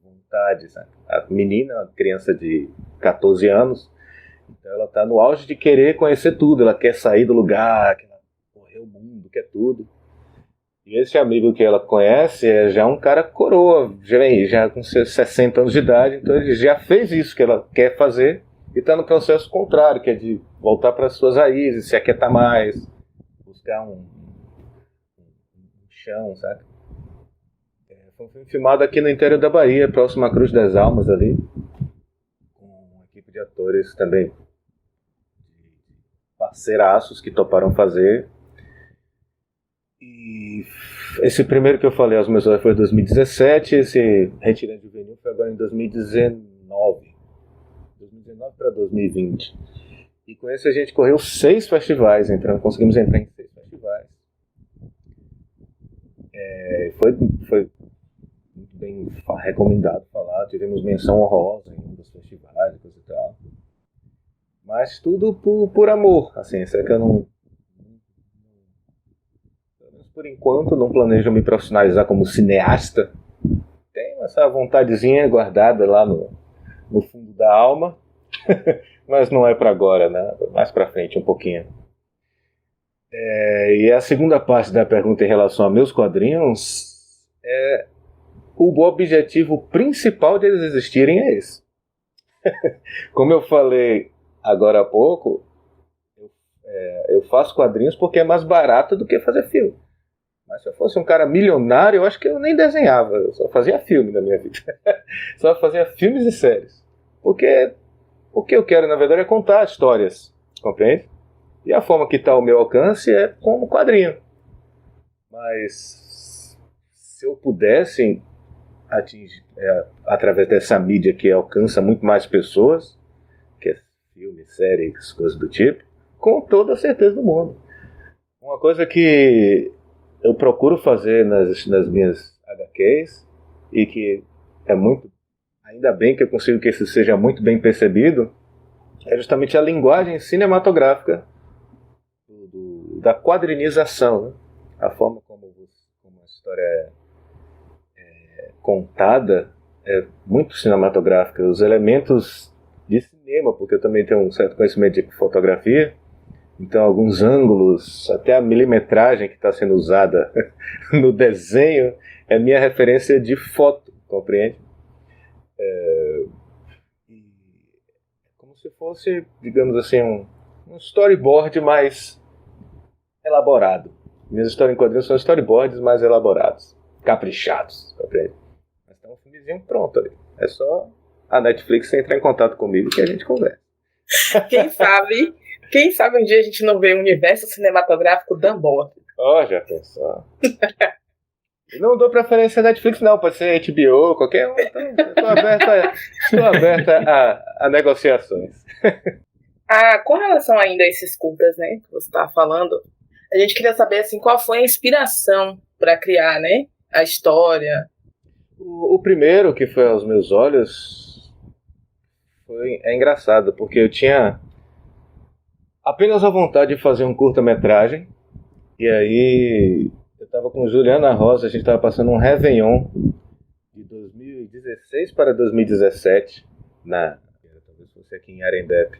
vontade, sabe? A menina, uma criança de 14 anos, então ela está no auge de querer conhecer tudo, ela quer sair do lugar, quer correr o mundo, quer tudo. E esse amigo que ela conhece é já um cara coroa, já com seus 60 anos de idade, então ele já fez isso que ela quer fazer e está no processo contrário, que é de voltar para as suas raízes, se aquietar mais, buscar um chão, sabe? Foi um filme filmado aqui no interior da Bahia, próximo à Cruz das Almas ali, com uma equipe de atores também parceiraços que toparam fazer. E esse primeiro que eu falei, Aos Meus Olhos, foi em 2017, esse Retirante Juvenil foi agora em 2019 para 2020. E com esse a gente correu 6 festivais, conseguimos entrar em 6 festivais. Foi muito bem recomendado falar, tivemos menção honrosa em um dos festivais e coisa e tal. Mas tudo por amor, assim, isso é que eu não... Por enquanto, não planejo me profissionalizar como cineasta. Tenho essa vontadezinha guardada lá no fundo da alma, mas não é para agora, né? Mais para frente um pouquinho. E a segunda parte da pergunta em relação a meus quadrinhos o objetivo principal deles existirem é esse. Como eu falei agora há pouco, eu faço quadrinhos porque é mais barato do que fazer filme. Mas se eu fosse um cara milionário, eu acho que eu nem desenhava. Eu só fazia filme na minha vida. Só fazia filmes e séries. Porque o que eu quero, na verdade, é contar histórias. Compreende? E a forma que está ao meu alcance é como quadrinho. Mas se eu pudesse atinge através dessa mídia que alcança muito mais pessoas, que é filme, séries, coisas do tipo, com toda a certeza do mundo. Uma coisa que eu procuro fazer nas minhas HQs, e que é muito, ainda bem que eu consigo que isso seja muito bem percebido, é justamente a linguagem cinematográfica da quadrinização, né? A forma como a história é contada é muito cinematográfica. Os elementos de cinema, porque eu também tenho um certo conhecimento de fotografia, então alguns ângulos, até a milimetragem que está sendo usada no desenho é minha referência de foto, compreende? Como se fosse, digamos assim, um storyboard mais elaborado. Minhas histórias em quadrinhos são storyboards mais elaborados, caprichados, compreende? Mas tem um filmezinho pronto ali. É só a Netflix entrar em contato comigo que a gente conversa. Quem sabe um dia a gente não vê o universo cinematográfico Dumbledore. Já pensou? Eu não dou preferência à Netflix, não. Pode ser HBO, qualquer um. Estou aberta a negociações. Com relação ainda a esses curtas, né, que você estava falando, a gente queria saber assim, qual foi a inspiração para criar, né, a história. O primeiro, que foi Aos Meus Olhos, é engraçado, porque eu tinha apenas a vontade de fazer um curta-metragem, e aí eu estava com Juliana Rosa, a gente estava passando um Réveillon de 2016 para 2017, talvez fosse aqui em Arembepe,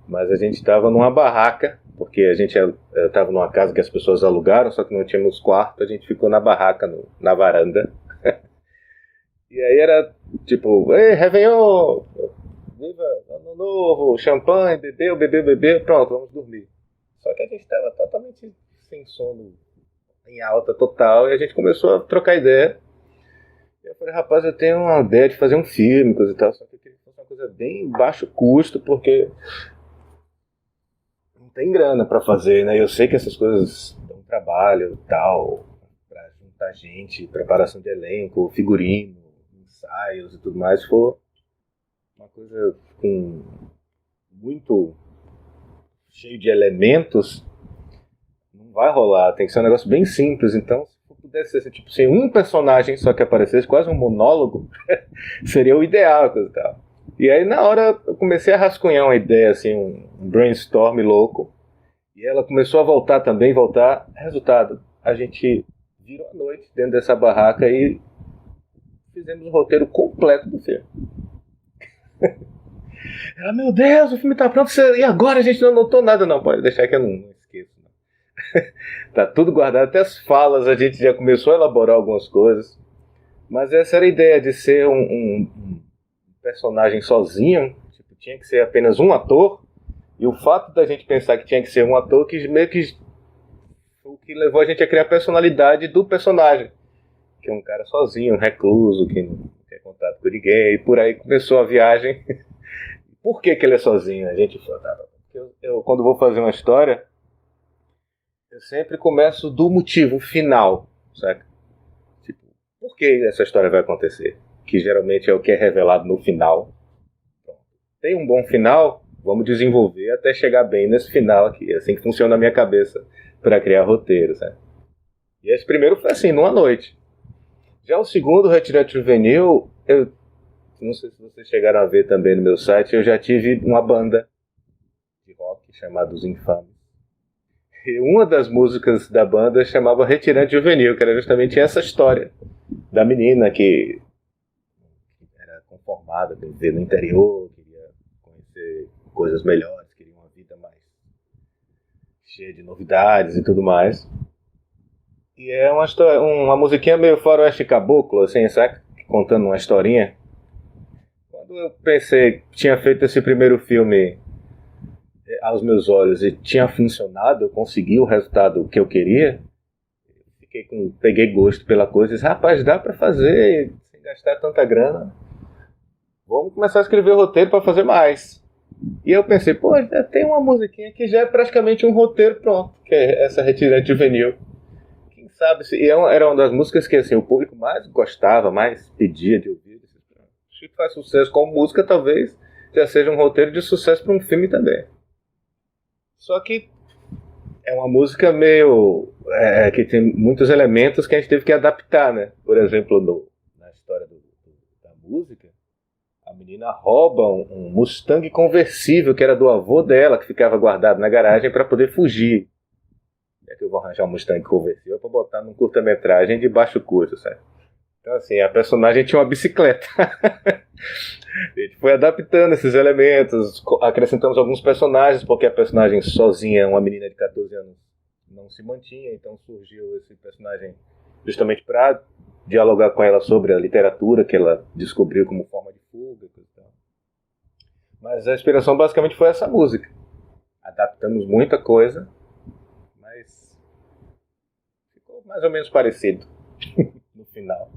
mas a gente estava numa barraca, porque a gente estava numa casa que as pessoas alugaram, só que não tínhamos quarto, a gente ficou na barraca, na varanda, e aí era tipo, ei, Réveillon, viva Ano Novo, champanhe, bebeu, pronto, vamos dormir. Só que a gente estava totalmente sem sono, em alta total, e a gente começou a trocar ideia. E eu falei, rapaz, eu tenho uma ideia de fazer um filme, coisa e tal, só que eu queria que fosse uma coisa bem baixo custo, porque não tem grana para fazer, né? Eu sei que essas coisas dão trabalho e tal, para juntar gente, preparação de elenco, figurino, ensaios e tudo mais, se for uma coisa com muito cheio de elementos, não vai rolar, tem que ser um negócio bem simples. Então, se pudesse ser tipo assim, um personagem só que aparecesse, quase um monólogo, seria o ideal, coisa e tal. E aí na hora eu comecei a rascunhar uma ideia, assim, um brainstorm louco, e ela começou a voltar. Resultado, a gente virou a noite dentro dessa barraca e fizemos um roteiro completo do filme. Ela, meu Deus, o filme tá pronto, e agora a gente não anotou nada? Não, pode deixar que eu não esqueço. Não. Tá tudo guardado, até as falas a gente já começou a elaborar algumas coisas. Mas essa era a ideia, de ser um personagem sozinho, tipo, tinha que ser apenas um ator, e o fato da gente pensar que tinha que ser um ator, que meio que o que levou a gente a criar a personalidade do personagem, que é um cara sozinho, um recluso, que não tem contato com ninguém, e por aí começou a viagem. Por que ele é sozinho? A gente fala, eu quando vou fazer uma história, eu sempre começo do motivo final, sabe? Tipo, por que essa história vai acontecer? Que geralmente é o que é revelado no final. Tem um bom final, vamos desenvolver até chegar bem nesse final aqui. É assim que funciona a minha cabeça para criar roteiro, sabe? E esse primeiro foi assim, numa noite. Já o segundo, Retirante Juvenil, eu não sei se vocês chegaram a ver também no meu site, eu já tive uma banda de rock chamada Os Infames. E uma das músicas da banda chamava Retirante Juvenil, que era justamente essa história da menina que era conformada, bem dizer, no interior, queria conhecer coisas melhores, queria uma vida mais cheia de novidades e tudo mais. E é uma musiquinha meio faroeste caboclo, assim, sabe? Contando uma historinha. Quando eu pensei que tinha feito esse primeiro filme Aos Meus Olhos e tinha funcionado, eu consegui o resultado que eu queria, peguei gosto pela coisa e disse, rapaz, dá pra fazer sem gastar tanta grana. Vamos começar a escrever roteiro pra fazer mais. E eu pensei, já tem uma musiquinha que já é praticamente um roteiro pronto, que é essa Retirante Juvenil. Quem sabe, era uma das músicas que assim, o público mais gostava, mais pedia de ouvir. Chico faz sucesso como música, talvez já seja um roteiro de sucesso para um filme também. Só que é uma música meio... que tem muitos elementos que a gente teve que adaptar, né? Por exemplo, na história da música, a menina rouba um Mustang conversível que era do avô dela, que ficava guardado na garagem para poder fugir. É que eu vou arranjar um Mustang conversível para botar num curta-metragem de baixo custo, sabe? Então, assim, a personagem tinha uma bicicleta. A gente foi adaptando esses elementos, acrescentamos alguns personagens, porque a personagem sozinha, uma menina de 14 anos, não se mantinha, então surgiu esse personagem justamente para dialogar com ela sobre a literatura que ela descobriu como forma de fuga. Mas a inspiração basicamente foi essa música. Adaptamos muita coisa, mas ficou mais ou menos parecido no final.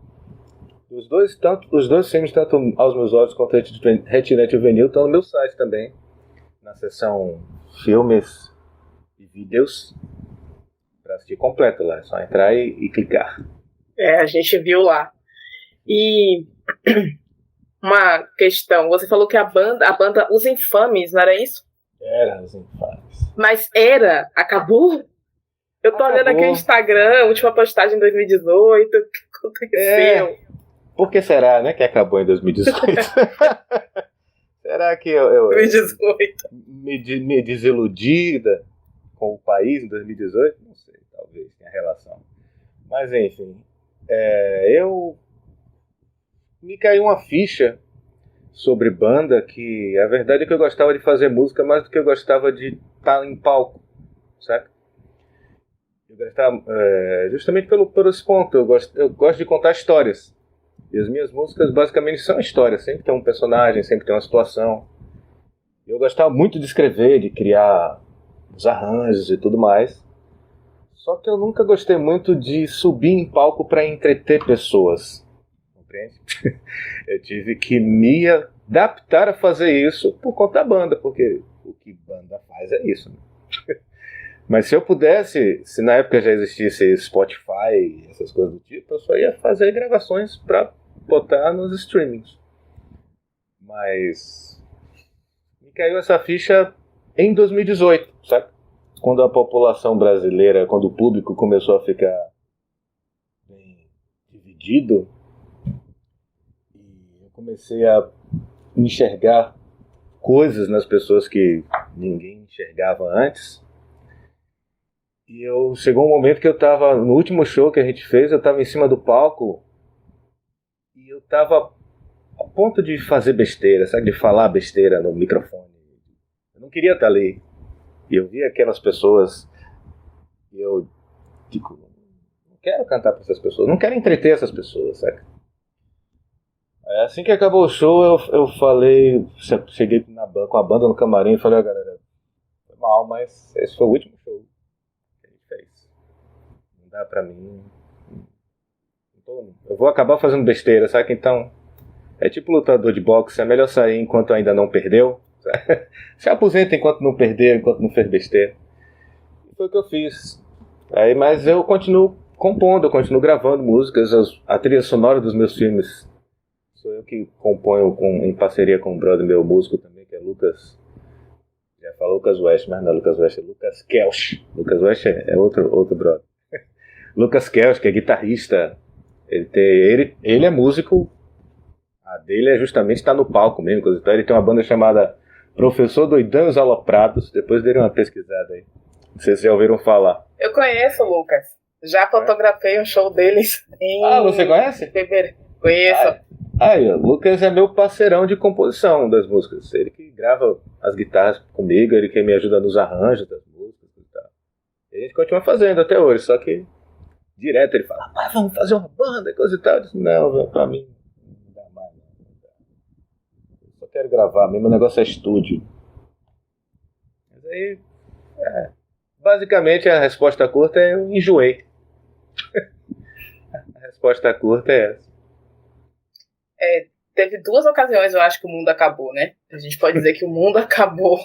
Os dois filmes, tanto Aos Meus Olhos quanto Retinente Juvenil, estão no meu site também, na seção filmes e vídeos, para assistir completo lá. É só entrar e clicar. A gente viu lá. E uma questão, você falou que a banda Os Infames, não era isso? Era Os Infames. Mas acabou? Eu tô olhando aqui o Instagram, última postagem em 2018, o que aconteceu? Por que será, né, que acabou em 2018? Será que eu 2018. me desiludi com o país em 2018? Não sei, talvez tenha relação. Mas, enfim, me caiu uma ficha sobre banda que a verdade é que eu gostava de fazer música mais do que eu gostava de estar em palco, certo? Eu gostava, justamente por esse ponto, eu gosto de contar histórias. E as minhas músicas basicamente são histórias, sempre tem um personagem, sempre tem uma situação. Eu gostava muito de escrever, de criar os arranjos e tudo mais. Só que eu nunca gostei muito de subir em palco para entreter pessoas. Compreende? Eu tive que me adaptar a fazer isso por conta da banda, porque o que banda faz é isso, né? Mas se eu pudesse, se na época já existisse Spotify, essas coisas do tipo, eu só ia fazer gravações para botar nos streamings. Mas me caiu essa ficha em 2018, sabe? Quando a população brasileira, quando o público começou a ficar bem dividido, e eu comecei a enxergar coisas nas pessoas que ninguém enxergava antes. E chegou um momento que eu estava, no último show que a gente fez, eu estava em cima do palco e eu estava a ponto de fazer besteira, sabe? De falar besteira no microfone. Eu não queria estar ali. E eu vi aquelas pessoas e eu digo, não quero cantar para essas pessoas, não quero entreter essas pessoas, sabe? Assim que acabou o show, eu falei, cheguei com a banda no camarim e falei, galera, foi mal, mas esse foi o último show. Não dá pra mim. Eu vou acabar fazendo besteira, sabe? Então, é tipo lutador de boxe, é melhor sair enquanto ainda não perdeu. Se aposenta enquanto não perdeu, enquanto não fez besteira. E foi o que eu fiz. Mas eu continuo compondo, eu continuo gravando músicas. A trilha sonora dos meus filmes sou eu que componho em parceria com um brother meu músico também, que é Lucas. Já falou Lucas West, mas não é Lucas West, é Lucas Kelch. Lucas West é outro brother. Lucas Kelch, que é guitarrista. Ele é músico. A dele é justamente estar no palco mesmo. Então ele tem uma banda chamada Professor Doidão e os Aloprados. Depois dele uma pesquisada aí. Não sei se já ouviram falar. Eu conheço o Lucas. Já fotografei um show deles em... você conhece? Fevereiro. Conheço. O Lucas é meu parceirão de composição das músicas. Ele que grava as guitarras comigo, ele que me ajuda nos arranjos das músicas e tal. E a gente continua fazendo até hoje, só que direto ele fala, vamos fazer uma banda, coisa e tal. Eu disse, não, pra mim não dá mais, não dá. Eu só quero gravar mesmo, o negócio é estúdio. Mas aí, basicamente a resposta curta é eu enjoei. A resposta curta é essa. Teve 2 ocasiões, eu acho, que o mundo acabou, né? A gente pode dizer que o mundo acabou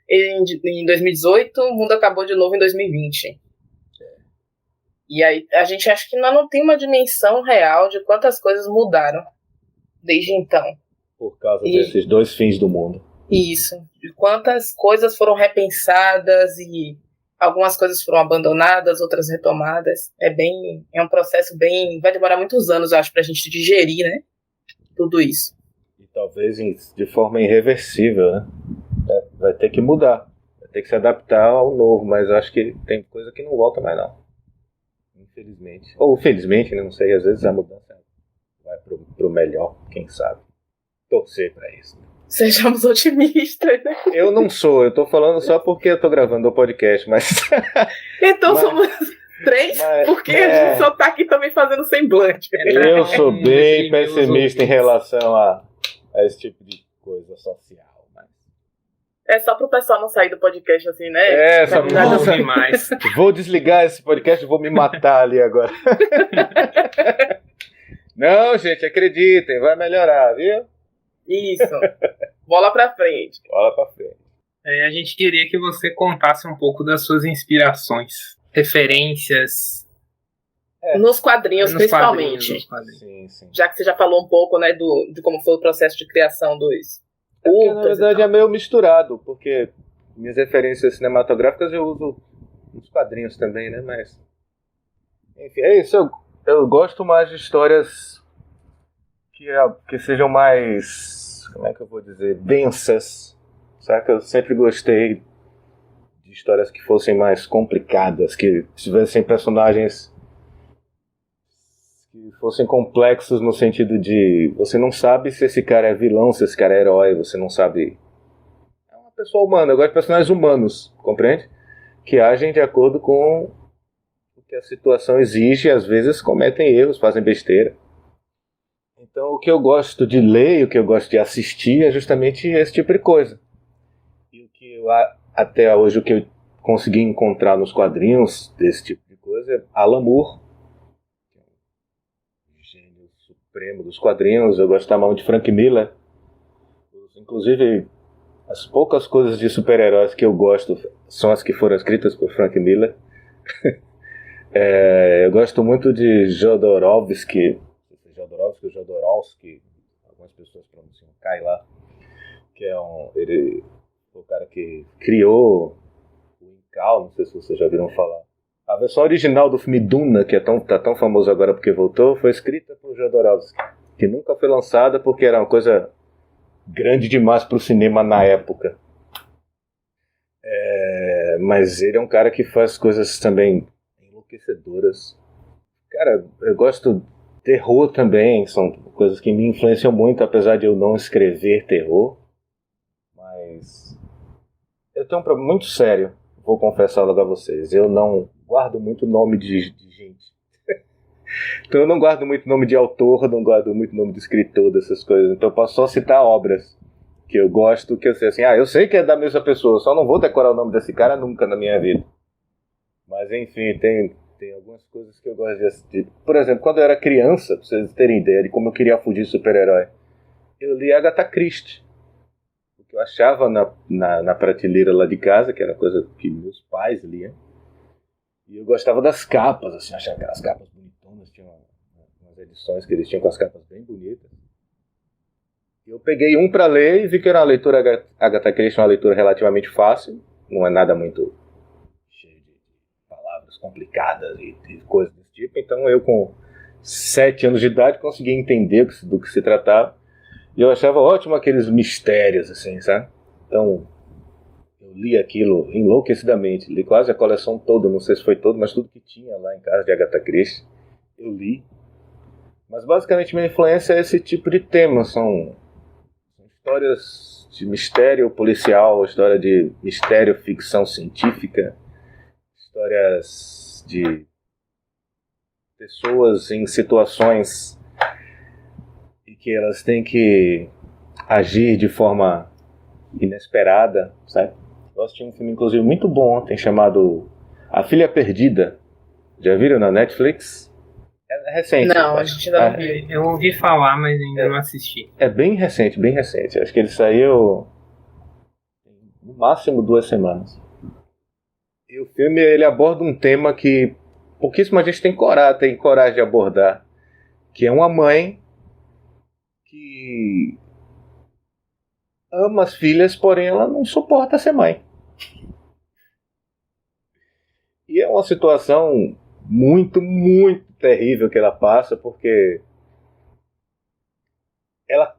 em 2018, o mundo acabou de novo em 2020. E aí a gente acha que ainda não tem uma dimensão real de quantas coisas mudaram desde então. Por causa desses dois fins do mundo. Isso. De quantas coisas foram repensadas e algumas coisas foram abandonadas, outras retomadas. É um processo bem... Vai demorar muitos anos, eu acho, pra gente digerir, né? Tudo isso. E talvez de forma irreversível, né? Vai ter que mudar. Vai ter que se adaptar ao novo, mas eu acho que tem coisa que não volta mais, não. Infelizmente. Ou felizmente, né? Não sei, às vezes a mudança vai pro melhor, quem sabe. Torcer pra isso. Sejamos otimistas, né? Eu não sou, eu tô falando só porque eu tô gravando o podcast, mas... Então somos 3, porque a gente só tá aqui também fazendo semblante. Eu sou bem pessimista em relação a esse tipo de coisa social. Mas... É só pro pessoal não sair do podcast assim, né? Só não ouvir mais. Vou desligar esse podcast e vou me matar ali agora. Não, gente, acreditem, vai melhorar, viu? Isso. Bola pra frente. Bola pra frente. A gente queria que você contasse um pouco das suas inspirações, referências. Nos quadrinhos, principalmente. Sim. Já que você já falou um pouco, né, de como foi o processo de criação dos porque, na verdade, é meio misturado, porque minhas referências cinematográficas eu uso nos quadrinhos também, né? Mas, enfim, é isso. Eu gosto mais de histórias que sejam mais, como é que eu vou dizer, densas, sabe? Eu sempre gostei de histórias que fossem mais complicadas, que tivessem personagens que fossem complexos no sentido de você não sabe se esse cara é vilão, se esse cara é herói, você não sabe. É uma pessoa humana, eu gosto de personagens humanos, compreende? Que agem de acordo com o que a situação exige e às vezes cometem erros, fazem besteira. Então o que eu gosto de ler e o que eu gosto de assistir é justamente esse tipo de coisa. E o que até hoje o que eu consegui encontrar nos quadrinhos desse tipo de coisa é Alan Moore, gênio supremo dos quadrinhos. Eu gosto muito de Frank Miller. Inclusive, as poucas coisas de super-heróis que eu gosto são as que foram escritas por Frank Miller. Eu gosto muito de Jodorowsky, algumas pessoas pronunciam, cai lá, que é o cara que criou o Incal, não sei se vocês já viram falar. A versão original do filme Duna, que tá tão famoso agora porque voltou, foi escrita por Jodorowsky, que nunca foi lançada porque era uma coisa grande demais para o cinema na época. Mas ele é um cara que faz coisas também enlouquecedoras. Cara, eu gosto terror também, são coisas que me influenciam muito, apesar de eu não escrever terror. Mas eu tenho um problema muito sério, vou confessar logo a vocês. Eu não guardo muito nome de gente. Então eu não guardo muito nome de autor, não guardo muito nome de escritor, dessas coisas. Então eu posso só citar obras que eu gosto, que eu sei assim, eu sei que é da mesma pessoa, só não vou decorar o nome desse cara nunca na minha vida. Mas enfim, tem algumas coisas que eu gosto de assistir. Por exemplo, quando eu era criança, pra vocês terem ideia de como eu queria fugir de super-herói, eu li Agatha Christie. O que eu achava na prateleira lá de casa, que era coisa que meus pais liam. E eu gostava das capas, assim, achava aquelas capas bonitonas, tinha umas edições que eles tinham com as capas bem bonitas. Eu peguei um para ler e vi que era uma leitura, Agatha Christie, uma leitura relativamente fácil, não é nada muito cheio de palavras complicadas e coisas desse tipo. Então eu, com 7 anos de idade, consegui entender do que se tratava. E eu achava ótimo aqueles mistérios, assim, sabe? Então eu li aquilo enlouquecidamente, li quase a coleção toda, não sei se foi toda, mas tudo que tinha lá em casa de Agatha Christie eu li. Mas basicamente minha influência é esse tipo de tema, são histórias de mistério policial, história de mistério, ficção científica, histórias de pessoas em situações e que elas têm que agir de forma inesperada, sabe? Eu assisti um filme, inclusive, muito bom ontem, chamado A Filha Perdida. Já viram na Netflix? É recente. Não, a gente ainda não viu. Eu ouvi falar, mas ainda não assisti. É bem recente, bem recente. Acho que ele saiu no máximo 2 semanas. E o filme, ele aborda um tema que pouquíssima gente tem coragem de abordar, que é uma mãe que ama as filhas, porém ela não suporta ser mãe. E é uma situação muito, muito terrível que ela passa, porque ela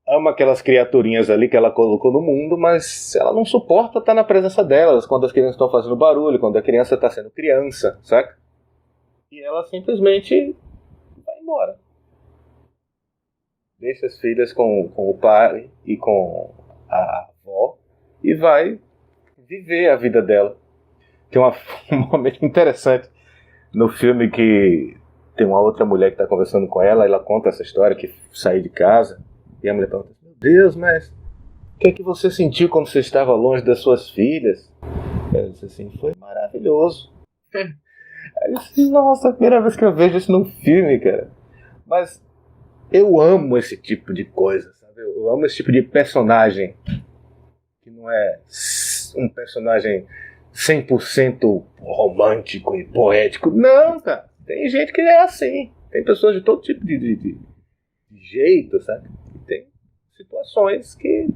ama aquelas criaturinhas ali que ela colocou no mundo, mas ela não suporta estar na presença delas quando as crianças estão fazendo barulho, quando a criança está sendo criança, saca? E ela simplesmente vai embora. Deixa as filhas com o pai e com a avó e vai viver a vida dela. Tem um momento interessante no filme que tem uma outra mulher que está conversando com ela, ela conta essa história que saiu de casa, e a mulher pergunta: meu Deus, mas o que é que você sentiu quando você estava longe das suas filhas? Ela disse assim: foi maravilhoso. Aí eu disse: nossa, a primeira vez que eu vejo isso num filme, cara. Mas eu amo esse tipo de coisa, sabe? Eu amo esse tipo de personagem que não é um personagem 100% romântico e poético. Não, cara. Tem gente que é assim. Tem pessoas de todo tipo de jeito, sabe? E tem situações que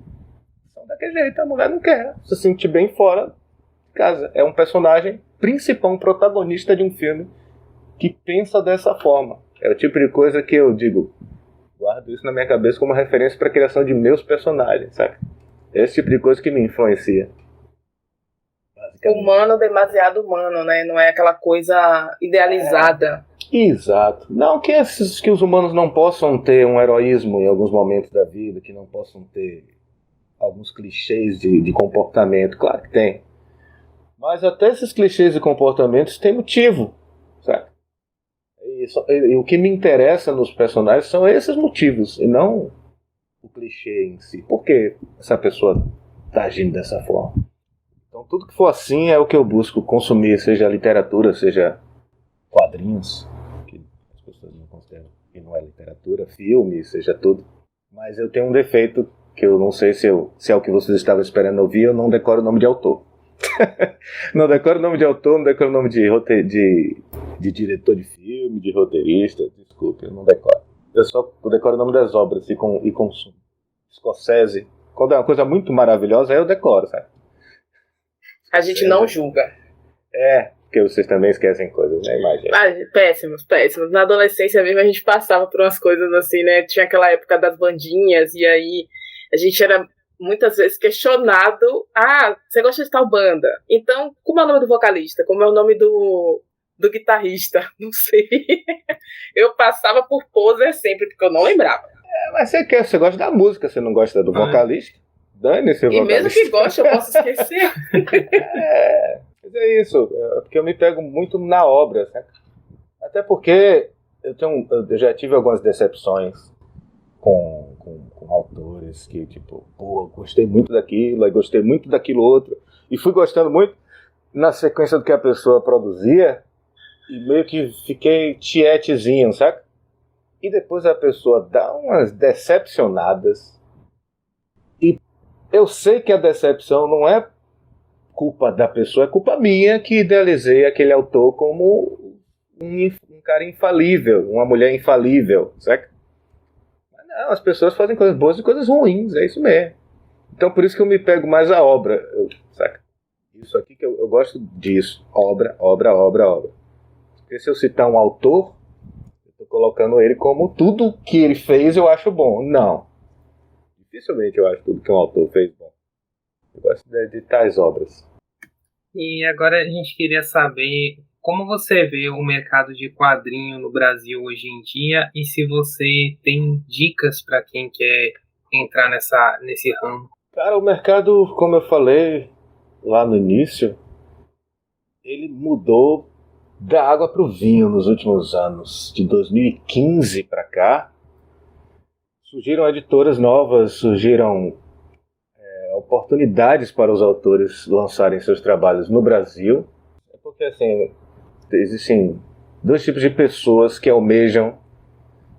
são daquele jeito. A mulher não quer se sentir bem fora de casa. É um personagem principal, um protagonista de um filme que pensa dessa forma. É o tipo de coisa que eu digo, guardo isso na minha cabeça como referência para a criação de meus personagens, sabe? É esse tipo de coisa que me influencia. Humano, demasiado humano, né? Não é aquela coisa idealizada. Exato. Não que os humanos não possam ter um heroísmo em alguns momentos da vida, que não possam ter alguns clichês de comportamento. Claro que tem. Mas até esses clichês de comportamentos têm motivo, sabe? E o que me interessa nos personagens são esses motivos, e não o clichê em si. Por que essa pessoa está agindo dessa forma? Então tudo que for assim é o que eu busco consumir, seja literatura, seja quadrinhos, que as pessoas não consideram que não é literatura, filme, seja tudo. Mas eu tenho um defeito que eu não sei se é o que vocês estavam esperando ouvir, eu não decoro o nome de autor. Não decoro o nome de autor, não decoro o nome de diretor de filme, de roteirista, desculpe, eu não decoro. Eu só decoro o nome das obras e consumo. Scorsese, quando é uma coisa muito maravilhosa, aí eu decoro, sabe? A gente não julga. É, porque vocês também esquecem coisas, né? Imagina. Péssimos. Na adolescência mesmo a gente passava por umas coisas assim, né? Tinha aquela época das bandinhas, e aí a gente era muitas vezes questionado: você gosta de tal banda? Então, como é o nome do vocalista? Como é o nome do guitarrista? Não sei. Eu passava por poser sempre, porque eu não lembrava. Mas você gosta da música, você não gosta do vocalista? Dane-se o vocalista. E mesmo que goste, eu posso esquecer. Mas é isso, porque eu me pego muito na obra, sabe? Até porque eu já tive algumas decepções com autores que, tipo, gostei muito daquilo, aí gostei muito daquilo outro, e fui gostando muito na sequência do que a pessoa produzia, e meio que fiquei tietezinho, sabe? E depois a pessoa dá umas decepcionadas, e eu sei que a decepção não é culpa da pessoa, é culpa minha que idealizei aquele autor como um cara infalível, uma mulher infalível, sabe? Mas não, as pessoas fazem coisas boas e coisas ruins, é isso mesmo. Então por isso que eu me pego mais a obra, saca? Isso aqui que eu gosto disso, obra. Porque se eu citar um autor, eu tô colocando ele como tudo que ele fez eu acho bom. Não. Dificilmente eu acho tudo que um autor fez bom. Eu gosto de tais obras. E agora a gente queria saber como você vê o mercado de quadrinho no Brasil hoje em dia, e se você tem dicas para quem quer entrar nesse ramo. Cara, o mercado, como eu falei lá no início, ele mudou da água para o vinho nos últimos anos. De 2015 para cá, surgiram editoras novas, surgiram oportunidades para os autores lançarem seus trabalhos no Brasil. É porque, assim, existem dois tipos de pessoas que almejam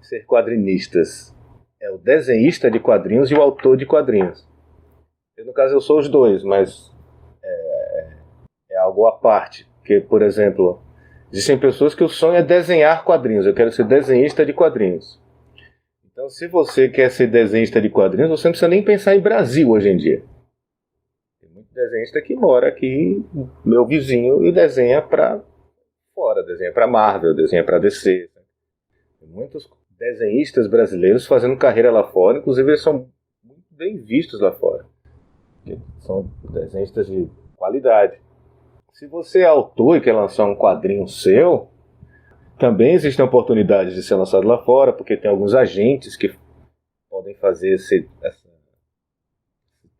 ser quadrinistas. É o desenhista de quadrinhos e o autor de quadrinhos. No caso, eu sou os dois, mas é algo à parte. Porque, por exemplo, Existem pessoas que o sonho é desenhar quadrinhos. Eu quero ser desenhista de quadrinhos. Então, se você quer ser desenhista de quadrinhos, você não precisa nem pensar em Brasil hoje em dia. Tem muito desenhista que mora aqui, meu vizinho, e desenha para fora, desenha para Marvel, desenha para DC. Tem muitos desenhistas brasileiros fazendo carreira lá fora, inclusive eles são muito bem vistos lá fora. São desenhistas de qualidade. Se você é autor e quer lançar um quadrinho seu, também existem oportunidades de ser lançado lá fora, porque tem alguns agentes que podem fazer esse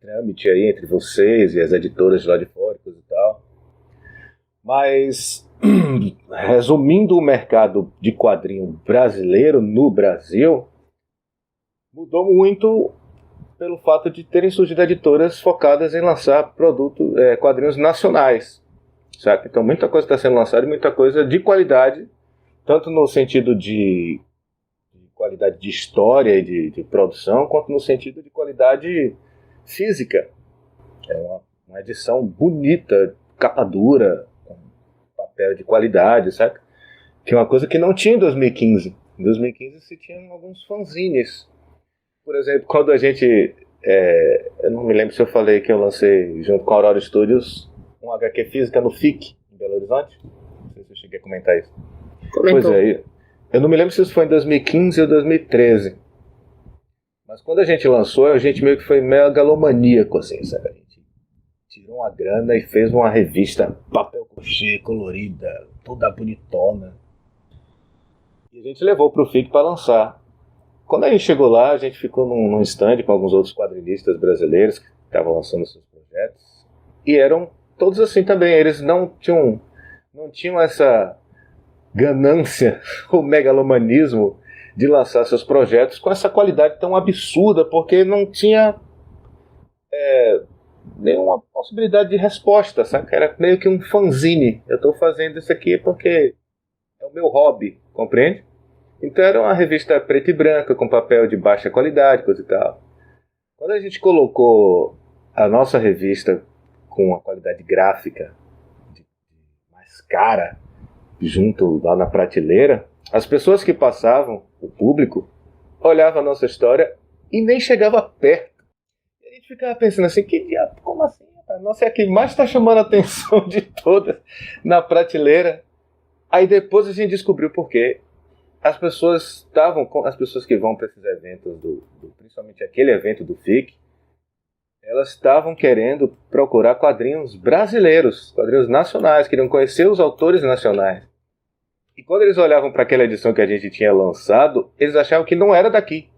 trâmite aí entre vocês e as editoras de lá de fora e tal. Mas, resumindo o mercado de quadrinho brasileiro no Brasil, mudou muito pelo fato de terem surgido editoras focadas em lançar quadrinhos nacionais. Sabe? Então muita coisa está sendo lançada e muita coisa de qualidade, tanto no sentido de qualidade de história e de produção, quanto no sentido de qualidade física. É uma edição bonita, capa dura, com papel de qualidade, sabe? Que é uma coisa que não tinha em 2015. Em 2015 se tinha alguns fanzines. Por exemplo, quando a gente... eu não me lembro se eu falei que eu lancei junto com a Aurora Studios um HQ física no FIC, em Belo Horizonte. Não sei se eu cheguei a comentar isso. Comentou. Pois é, eu não me lembro se isso foi em 2015 ou 2013. Mas quando a gente lançou, a gente meio que foi megalomaníaco, assim, sabe? A gente tirou uma grana e fez uma revista papel crochê, colorida, toda bonitona. E a gente levou pro FIC para lançar. Quando a gente chegou lá, a gente ficou num stand com alguns outros quadrinistas brasileiros que estavam lançando seus projetos. E eram todos assim também. Eles não tinham essa ganância ou megalomanismo de lançar seus projetos com essa qualidade tão absurda, porque não tinha nenhuma possibilidade de resposta, sabe? Era meio que um fanzine. Eu estou fazendo isso aqui porque é o meu hobby, compreende? Então era uma revista preta e branca, com papel de baixa qualidade, coisa e tal. Quando a gente colocou a nossa revista com uma qualidade gráfica mais cara, junto lá na prateleira, as pessoas que passavam, o público, olhava a nossa história e nem chegava perto. E a gente ficava pensando assim, que diabo, como assim? A nossa é a que mais está chamando a atenção de todas na prateleira. Aí depois a gente descobriu por quê. As pessoas que vão para esses eventos, principalmente aquele evento do FIC, elas estavam querendo procurar quadrinhos brasileiros, quadrinhos nacionais, queriam conhecer os autores nacionais. E quando eles olhavam para aquela edição que a gente tinha lançado, eles achavam que não era daqui,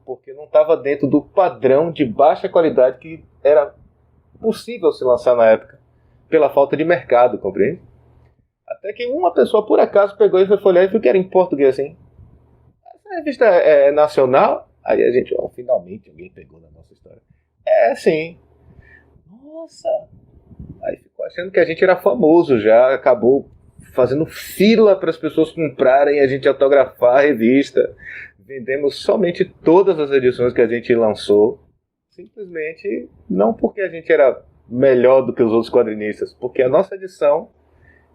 porque não estava dentro do padrão de baixa qualidade que era possível se lançar na época, pela falta de mercado, compreende? Até que uma pessoa, por acaso, pegou e foi folhear e viu que era em português, assim. Essa revista é nacional? Aí a gente, finalmente alguém pegou na nossa história. É, sim. Nossa! Aí ficou achando que a gente era famoso já, acabou fazendo fila para as pessoas comprarem, a gente autografar a revista. Vendemos somente todas as edições que a gente lançou, simplesmente não porque a gente era melhor do que os outros quadrinistas, porque a nossa edição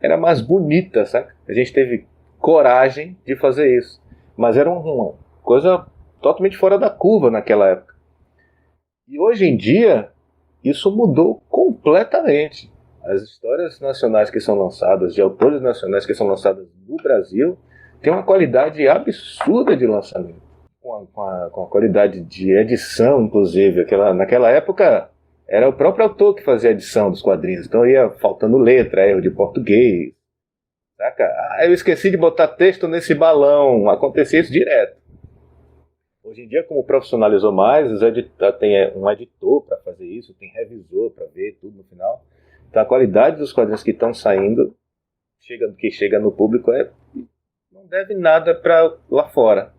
era mais bonita, sabe? A gente teve coragem de fazer isso. Mas era uma coisa totalmente fora da curva naquela época. E hoje em dia, isso mudou completamente. As histórias nacionais que são lançadas, de autores nacionais que são lançadas no Brasil, têm uma qualidade absurda de lançamento. Com a qualidade de edição, inclusive. Naquela época, era o próprio autor que fazia a edição dos quadrinhos. Então ia faltando letra, erro de português. Saca? Eu esqueci de botar texto nesse balão. Acontecia isso direto. Hoje em dia, como profissionalizou mais, tem um editor para fazer isso, tem revisor para ver tudo no final. Então a qualidade dos quadrinhos que estão saindo, que chega no público, não deve nada para lá fora.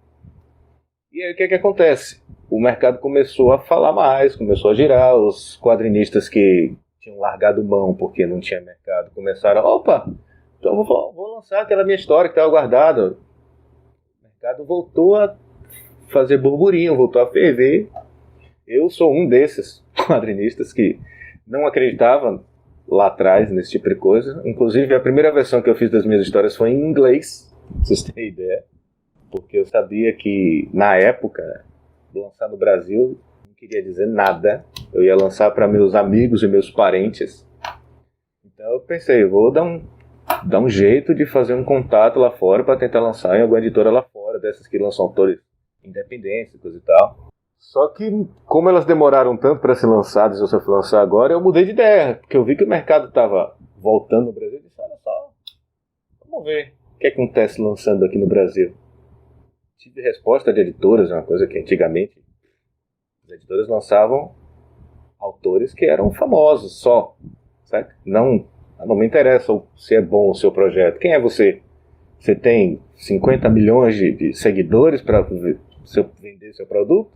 E aí o que acontece? O mercado começou a falar mais, começou a girar, os quadrinistas que tinham largado mão porque não tinha mercado começaram, opa, então eu vou lançar aquela minha história que estava guardada. O mercado voltou a fazer burburinho, voltou a ferver. Eu sou um desses quadrinistas que não acreditava lá atrás nesse tipo de coisa. Inclusive, a primeira versão que eu fiz das minhas histórias foi em inglês, pra vocês terem ideia. Porque eu sabia que, na época, lançar no Brasil não queria dizer nada. Eu ia lançar para meus amigos e meus parentes. Então eu pensei, eu vou dar um jeito de fazer um contato lá fora para tentar lançar em alguma editora lá fora, dessas que lançam autores independentes e coisa e tal. Só que, como elas demoraram tanto para ser lançadas, eu só fui lançar agora, eu mudei de ideia, porque eu vi que o mercado estava voltando no Brasil e disse, olha só, vamos ver o que acontece lançando aqui no Brasil. Tive resposta de editoras, uma coisa que antigamente as editoras lançavam autores que eram famosos só, certo? Não me interessa se é bom o seu projeto. Quem é você? Você tem 50 milhões de seguidores para vender seu produto?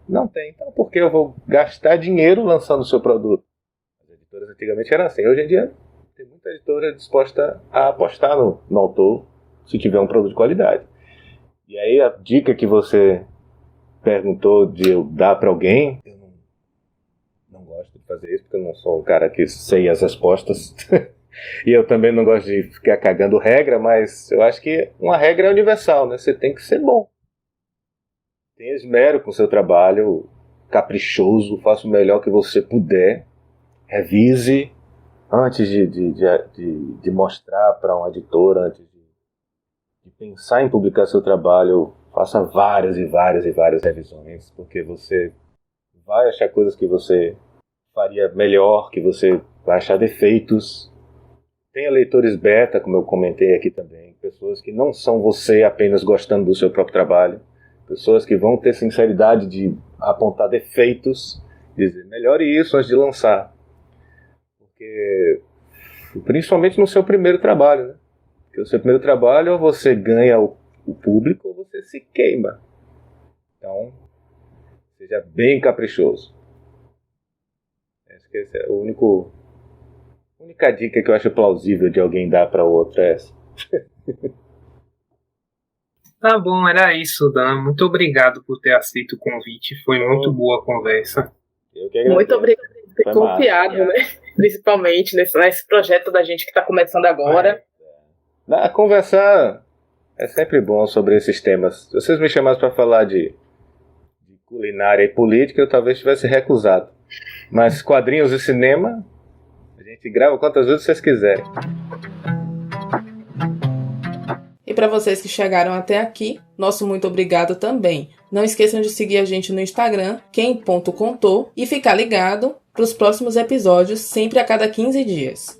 Não tem. Então por que eu vou gastar dinheiro lançando o seu produto? As editoras antigamente eram assim. Hoje em dia tem muita editora disposta a apostar no autor se tiver um produto de qualidade. E aí a dica que você perguntou de eu dar para alguém, eu não gosto de fazer isso, porque eu não sou um cara que sei as respostas. E eu também não gosto de ficar cagando regra, mas eu acho que uma regra é universal, né? Você tem que ser bom. Tenha esmero com o seu trabalho, caprichoso, faça o melhor que você puder, revise antes de mostrar para uma editora, antes de pensar em publicar seu trabalho, faça várias e várias e várias revisões, porque você vai achar coisas que você faria melhor, que você vai achar defeitos. Tenha leitores beta, como eu comentei aqui também, pessoas que não são você apenas gostando do seu próprio trabalho, pessoas que vão ter sinceridade de apontar defeitos, dizer, melhore isso antes de lançar. Porque, principalmente no seu primeiro trabalho, né? Porque o seu primeiro trabalho, ou você ganha o público, ou você se queima. Então, seja bem caprichoso. Acho que essa é a única dica que eu acho plausível de alguém dar para o outro é essa. Tá bom, era isso, Dan. Muito obrigado por ter aceito o convite. Foi muito boa a conversa. Eu que agradeço. Muito obrigado por ter confiado, né? Principalmente nesse projeto da gente que está começando agora. Conversar é sempre bom sobre esses temas. Se vocês me chamassem para falar de culinária e política, eu talvez tivesse recusado. Mas quadrinhos e cinema, a gente grava quantas vezes vocês quiserem. E para vocês que chegaram até aqui, nosso muito obrigado também. Não esqueçam de seguir a gente no Instagram, quem.contou, e ficar ligado para os próximos episódios, sempre a cada 15 dias.